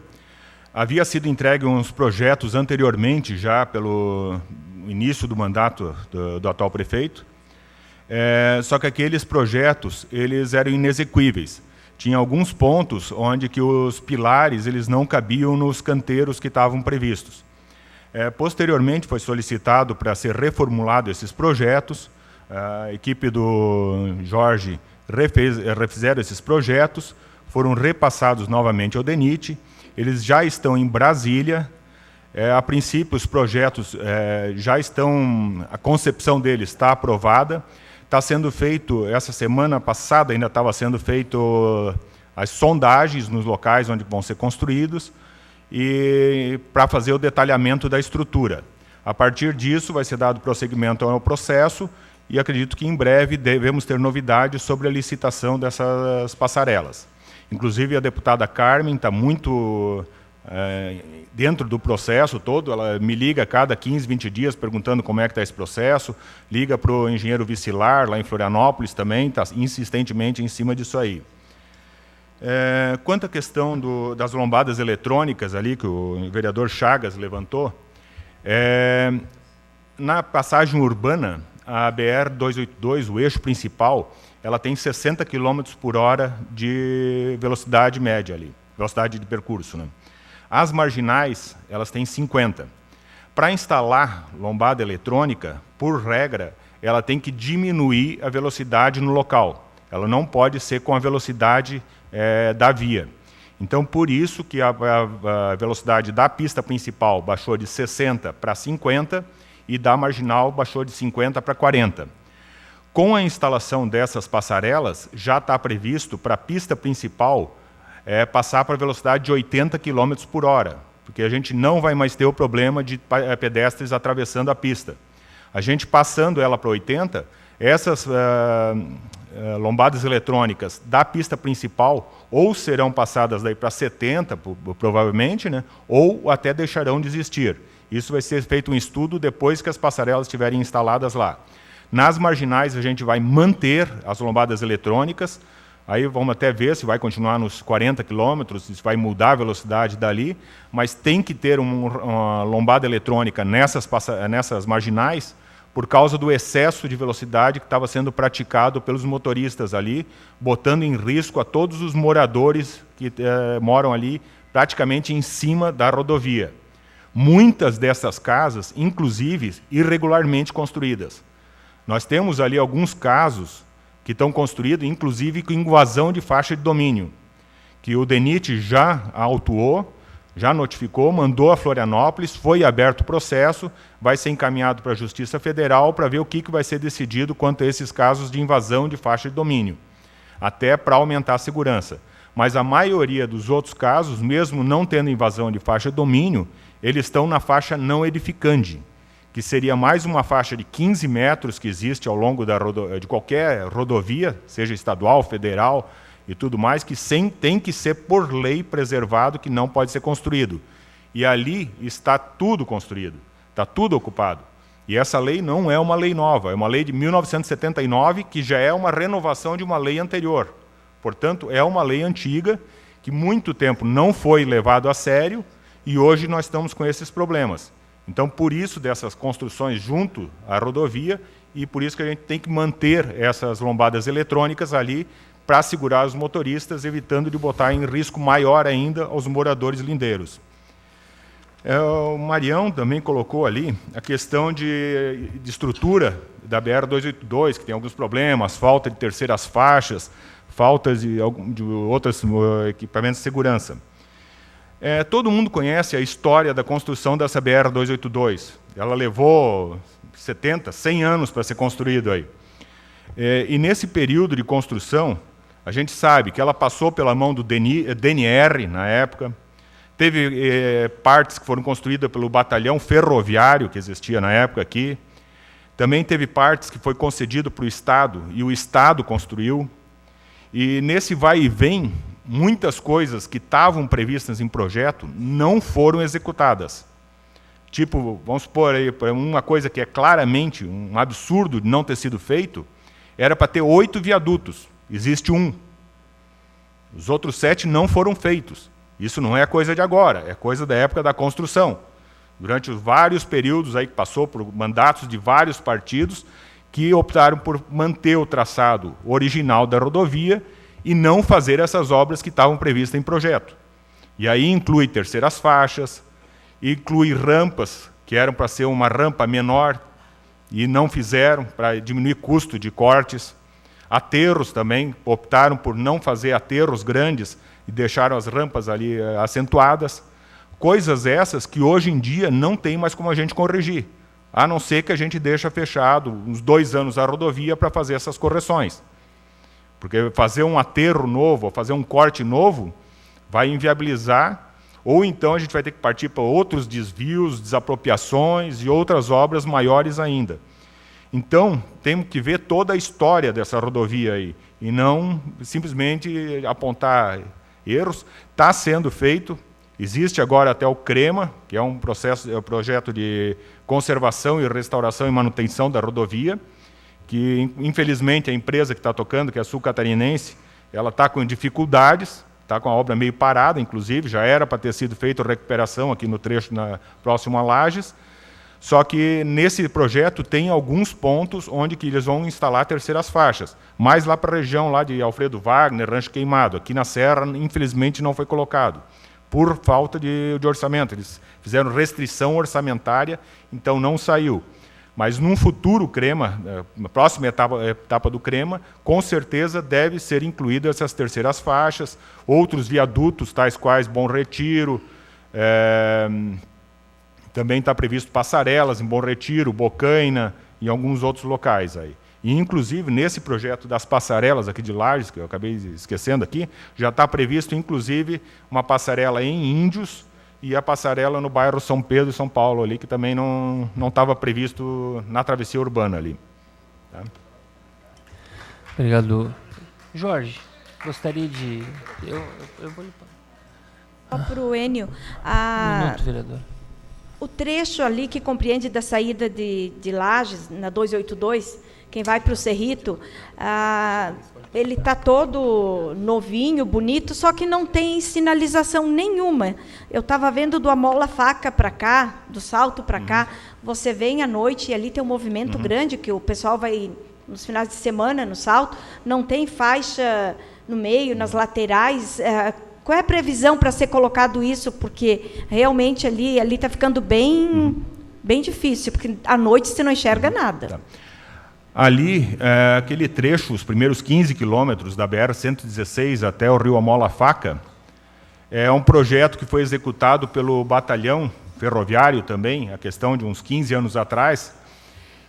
Speaker 18: Havia sido entregue uns projetos anteriormente, já pelo início do mandato do atual prefeito, só que aqueles projetos eles eram inexequíveis. Tinha alguns pontos onde que os pilares eles não cabiam nos canteiros que estavam previstos. Posteriormente foi solicitado para ser reformulado esses projetos, a equipe do Jorge refizeram esses projetos, foram repassados novamente ao DENIT, eles já estão em Brasília, a princípio os projetos já estão, a concepção deles está aprovada, está sendo feito, essa semana passada ainda estava sendo feito as sondagens nos locais onde vão ser construídos, e para fazer o detalhamento da estrutura. A partir disso, vai ser dado prosseguimento ao processo e acredito que em breve devemos ter novidades sobre a licitação dessas passarelas. Inclusive, a deputada Carmen está muito dentro do processo todo, ela me liga a cada 15, 20 dias perguntando como é que está esse processo, liga para o engenheiro Vicilar, lá em Florianópolis também, está insistentemente em cima disso aí. Quanto à questão das lombadas eletrônicas ali, que o vereador Chagas levantou, na passagem urbana, a BR-282, o eixo principal, ela tem 60 km por hora de velocidade média ali, velocidade de percurso, né? As marginais, elas têm 50. Para instalar lombada eletrônica, por regra, ela tem que diminuir a velocidade no local. Ela não pode ser com a velocidade da via. Então, por isso que a velocidade da pista principal baixou de 60 para 50 e da marginal baixou de 50 para 40. Com a instalação dessas passarelas, já está previsto para a pista principal passar para a velocidade de 80 km por hora, porque a gente não vai mais ter o problema de pedestres atravessando a pista. A gente passando ela para 80, essas lombadas eletrônicas da pista principal ou serão passadas daí para 70, provavelmente, né, ou até deixarão de existir. Isso vai ser feito um estudo depois que as passarelas estiverem instaladas lá. Nas marginais, a gente vai manter as lombadas eletrônicas, aí vamos até ver se vai continuar nos 40 km, se vai mudar a velocidade dali, mas tem que ter uma lombada eletrônica nessas marginais, por causa do excesso de velocidade que estava sendo praticado pelos motoristas ali, botando em risco a todos os moradores que moram ali praticamente em cima da rodovia. Muitas dessas casas, inclusive, irregularmente construídas. Nós temos ali alguns casos que estão construídos, inclusive com invasão de faixa de domínio, que o DENIT já autuou, já notificou, mandou a Florianópolis, foi aberto o processo, vai ser encaminhado para a Justiça Federal para ver o que vai ser decidido quanto a esses casos de invasão de faixa de domínio, até para aumentar a segurança. Mas a maioria dos outros casos, mesmo não tendo invasão de faixa de domínio, eles estão na faixa não edificante, que seria mais uma faixa de 15 metros que existe ao longo de qualquer rodovia, seja estadual, federal, e tudo mais, que tem que ser por lei preservado, que não pode ser construído. E ali está tudo construído, está tudo ocupado. E essa lei não é uma lei nova, é uma lei de 1979, que já é uma renovação de uma lei anterior. Portanto, é uma lei antiga, que muito tempo não foi levado a sério, e hoje nós estamos com esses problemas. Então, por isso dessas construções junto à rodovia, e por isso que a gente tem que manter essas lombadas eletrônicas ali, para segurar os motoristas, evitando de botar em risco maior ainda aos moradores lindeiros. O Marião também colocou ali a questão de estrutura da BR-282, que tem alguns problemas, falta de terceiras faixas, falta de outros equipamentos de segurança. Todo mundo conhece a história da construção dessa BR-282. Ela levou 70, 100 anos para ser construída aí. E nesse período de construção, a gente sabe que ela passou pela mão do DNR, na época, teve partes que foram construídas pelo batalhão ferroviário, que existia na época aqui, também teve partes que foi concedido para o Estado, e o Estado construiu, e nesse vai e vem, muitas coisas que estavam previstas em projeto não foram executadas. Tipo, vamos supor aí, uma coisa que é claramente um absurdo de não ter sido feito, era para ter 8 viadutos. Existe um. Os outros 7 não foram feitos. Isso não é coisa de agora, é coisa da época da construção. Durante os vários períodos aí que passou por mandatos de vários partidos que optaram por manter o traçado original da rodovia e não fazer essas obras que estavam previstas em projeto. E aí inclui terceiras faixas, inclui rampas, que eram para ser uma rampa menor, e não fizeram, para diminuir custo de cortes. Aterros também, optaram por não fazer aterros grandes e deixaram as rampas ali acentuadas. Coisas essas que hoje em dia não tem mais como a gente corrigir, a não ser que a gente deixe fechado uns 2 anos a rodovia para fazer essas correções. Porque fazer um aterro novo, ou fazer um corte novo, vai inviabilizar, ou então a gente vai ter que partir para outros desvios, desapropriações e outras obras maiores ainda. Então, temos que ver toda a história dessa rodovia aí, e não simplesmente apontar erros. Está sendo feito, existe agora até o CREMA, que é um projeto de conservação e restauração e manutenção da rodovia, que infelizmente a empresa que está tocando, que é a Sul Catarinense, ela está com dificuldades, está com a obra meio parada, inclusive, já era para ter sido feita a recuperação aqui no trecho próximo a Lages. Só que nesse projeto tem alguns pontos onde que eles vão instalar terceiras faixas. Mais lá para a região lá de Alfredo Wagner, Rancho Queimado. Aqui na Serra, infelizmente, não foi colocado, por falta de orçamento. Eles fizeram restrição orçamentária, então não saiu. Mas num futuro CREMA, na próxima etapa do CREMA, com certeza deve ser incluídas essas terceiras faixas, outros viadutos, tais quais Bom Retiro, também está previsto passarelas em Bom Retiro, Bocaina e alguns outros locais aí. E, inclusive, nesse projeto das passarelas aqui de Lages, que eu acabei esquecendo aqui, já está previsto, inclusive, uma passarela em Índios e a passarela no bairro São Pedro e São Paulo, ali, que também não estava previsto na travessia urbana ali. Tá?
Speaker 1: Obrigado. Jorge, gostaria de... Eu vou...
Speaker 17: Para o Enio,
Speaker 1: Um minuto, vereador.
Speaker 17: o trecho ali que compreende da saída de Lages, na 282, quem vai para o Cerrito, ele está todo novinho, bonito, só que não tem sinalização nenhuma. Eu estava vendo do Amola Faca para cá, do Salto para cá, você vem à noite e ali tem um movimento grande, que o pessoal vai nos finais de semana no Salto, não tem faixa no meio, nas laterais. Qual é a previsão para ser colocado isso? Porque realmente ali está ficando bem difícil, porque à noite você não enxerga nada.
Speaker 18: Tá. Ali, aquele trecho, os primeiros 15 quilômetros da BR-116 até o Rio Amola Faca, é um projeto que foi executado pelo Batalhão Ferroviário também, a questão de uns 15 anos atrás,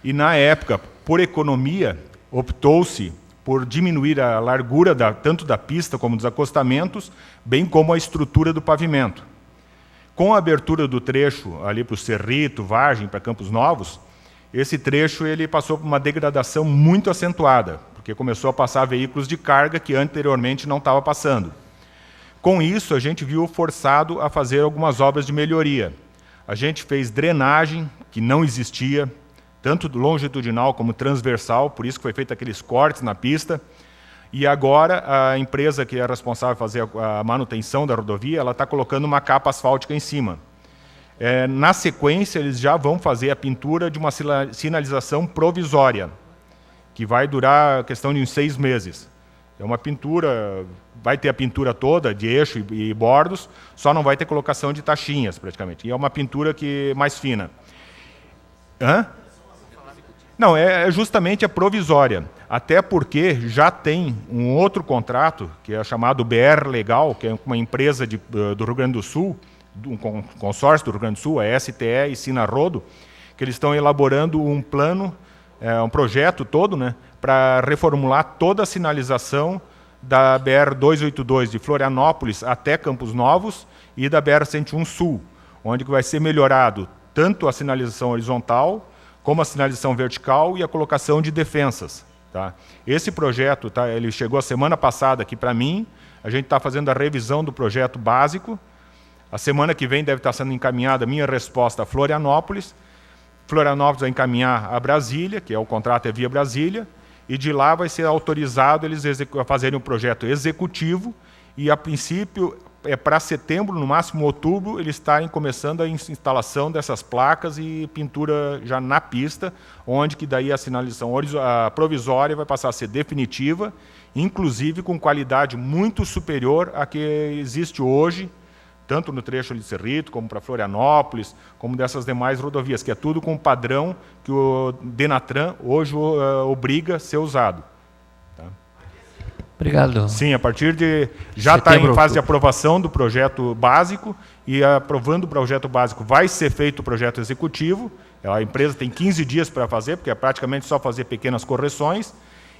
Speaker 18: e na época, por economia, optou-se por diminuir a largura tanto da pista como dos acostamentos, bem como a estrutura do pavimento. Com a abertura do trecho ali para o Cerrito, Vargem, para Campos Novos, esse trecho ele passou por uma degradação muito acentuada, porque começou a passar veículos de carga que anteriormente não estava passando. Com isso, a gente viu forçado a fazer algumas obras de melhoria. A gente fez drenagem, que não existia, tanto longitudinal como transversal, por isso que foi feito aqueles cortes na pista. E agora a empresa que é responsável por fazer a manutenção da rodovia, ela está colocando uma capa asfáltica em cima. Na sequência, eles já vão fazer a pintura de uma sinalização provisória, que vai durar a questão de uns 6 meses. É uma pintura, vai ter a pintura toda de eixo e bordos, só não vai ter colocação de taxinhas, praticamente. E é uma pintura mais fina. Não, é justamente a provisória, até porque já tem um outro contrato, que é chamado BR Legal, que é uma empresa do Rio Grande do Sul, um consórcio do Rio Grande do Sul, a STE e Sinarodo, que eles estão elaborando um plano, um projeto todo, né, para reformular toda a sinalização da BR-282 de Florianópolis até Campos Novos e da BR-101 Sul, onde vai ser melhorado tanto a sinalização horizontal, como a sinalização vertical e a colocação de defensas. Tá? Esse projeto, ele chegou a semana passada aqui para mim, a gente está fazendo a revisão do projeto básico. A semana que vem deve estar sendo encaminhada a minha resposta a Florianópolis. Florianópolis vai encaminhar a Brasília, que o contrato é via Brasília, e de lá vai ser autorizado eles a fazerem um projeto executivo, e a princípio, para setembro, no máximo outubro, eles estarem começando a instalação dessas placas e pintura já na pista, onde que daí a sinalização provisória vai passar a ser definitiva, inclusive com qualidade muito superior à que existe hoje, tanto no trecho de Cerrito, como para Florianópolis, como dessas demais rodovias, que é tudo com o padrão que o Denatran hoje obriga a ser usado. Tá?
Speaker 1: Obrigado.
Speaker 18: Sim, a partir de... Já está em fase de aprovação do projeto básico, e aprovando o projeto básico vai ser feito o projeto executivo. A empresa tem 15 dias para fazer, porque é praticamente só fazer pequenas correções.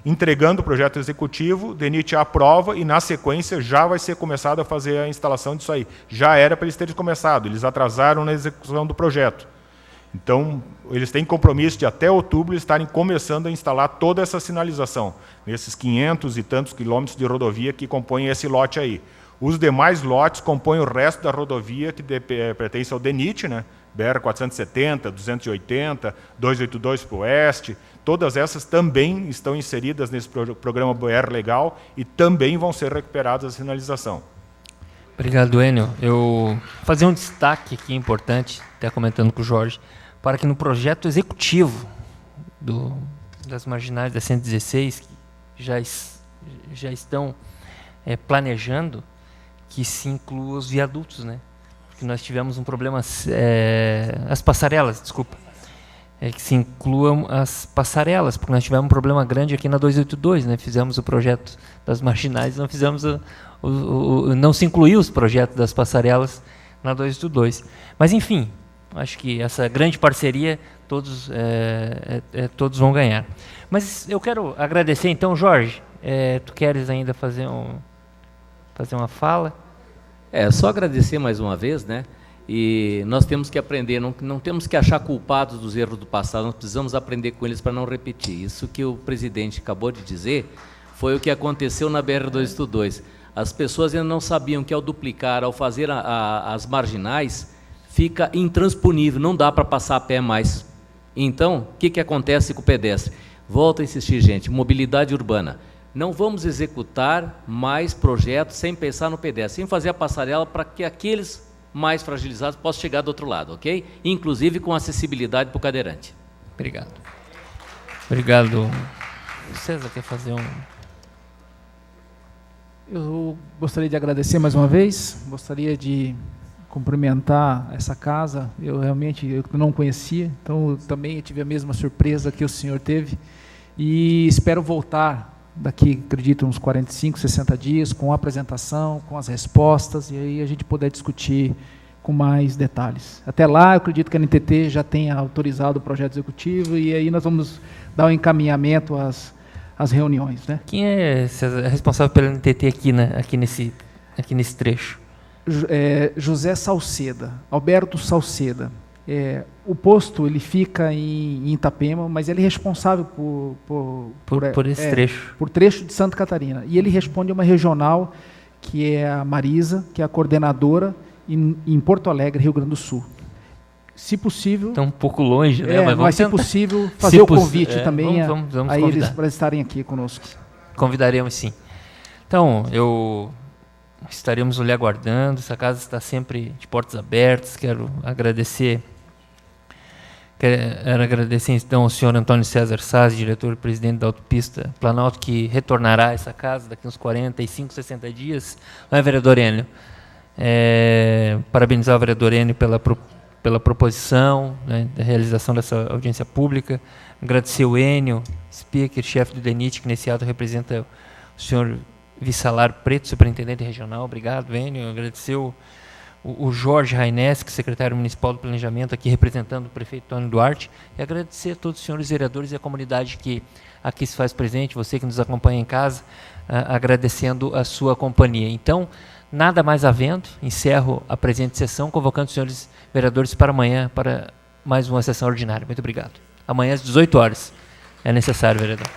Speaker 18: Entregando o projeto executivo, o DENIT aprova e, na sequência, já vai ser começado a fazer a instalação disso aí. Já era para eles terem começado, eles atrasaram na execução do projeto. Então, eles têm compromisso de até outubro estarem começando a instalar toda essa sinalização, nesses 500 e tantos quilômetros de rodovia que compõem esse lote aí. Os demais lotes compõem o resto da rodovia que pertence ao DENIT, né? BR-470, 280, 282 para o oeste, todas essas também estão inseridas nesse programa BR Legal e também vão ser recuperadas a sinalização.
Speaker 1: Obrigado, Enio. Eu vou fazer um destaque aqui importante, até comentando com o Jorge, para que no projeto executivo das marginais da 116, que já estão planejando, que se inclua os viadutos, né? Porque nós tivemos um problema, as passarelas, desculpa. que se incluam as passarelas, porque nós tivemos um problema grande aqui na 282, né? Fizemos o projeto das marginais, não fizemos não se incluiu os projetos das passarelas na 282. Mas, enfim, acho que essa grande parceria todos vão ganhar. Mas eu quero agradecer, então, Jorge, tu queres ainda fazer uma fala?
Speaker 9: Só agradecer mais uma vez, né? E nós temos que aprender, não temos que achar culpados dos erros do passado, nós precisamos aprender com eles para não repetir. Isso que o presidente acabou de dizer foi o que aconteceu na BR-282. As pessoas ainda não sabiam que ao duplicar, ao fazer as marginais, fica intransponível, não dá para passar a pé mais. Então, o que acontece com o pedestre? Volto a insistir, gente, mobilidade urbana. Não vamos executar mais projetos sem pensar no pedestre, sem fazer a passarela para que aqueles mais fragilizados possam chegar do outro lado, ok? Inclusive com acessibilidade para o cadeirante.
Speaker 1: Obrigado. Obrigado. César quer fazer
Speaker 11: Eu gostaria de agradecer mais uma vez, gostaria de cumprimentar essa casa, eu não conhecia, então eu também tive a mesma surpresa que o senhor teve, e espero voltar daqui, acredito, uns 45, 60 dias, com a apresentação, com as respostas, e aí a gente poder discutir com mais detalhes. Até lá, eu acredito que a NTT já tenha autorizado o projeto executivo, e aí nós vamos dar um encaminhamento às reuniões, né?
Speaker 1: Quem é responsável pela NTT aqui nesse trecho?
Speaker 11: José Salceda, Alberto Salceda. O posto ele fica em Itapema, mas ele é responsável por
Speaker 1: esse trecho.
Speaker 11: Por trecho de Santa Catarina. E ele responde a uma regional, que é a Marisa, que é a coordenadora em Porto Alegre, Rio Grande do Sul. Se possível...
Speaker 1: Está um pouco longe, né?
Speaker 11: Mas se possível, fazer o convite também a eles para estarem aqui conosco.
Speaker 1: Convidaremos, sim. Então, estaremos lhe aguardando, essa casa está sempre de portas abertas. Quero agradecer então ao senhor Antônio César Saz, diretor e presidente da Autopista Planalto, que retornará a essa casa daqui uns 45, 60 dias. Não é, vereador Enio? Parabenizar o vereador Enio pela proposição, né, da realização dessa audiência pública. Agradecer o Enio, speaker, chefe do DENIT, que nesse ato representa o senhor Vissalar Preto, superintendente regional. Obrigado, Enio. Agradecer o Jorge Raineski, secretário municipal do planejamento, aqui representando o prefeito Tony Duarte, e agradecer a todos os senhores vereadores e a comunidade que aqui se faz presente, você que nos acompanha em casa, agradecendo a sua companhia. Então, nada mais havendo, encerro a presente sessão, convocando os senhores vereadores para amanhã, para mais uma sessão ordinária. Muito obrigado. Amanhã às 18 horas é necessário, vereador.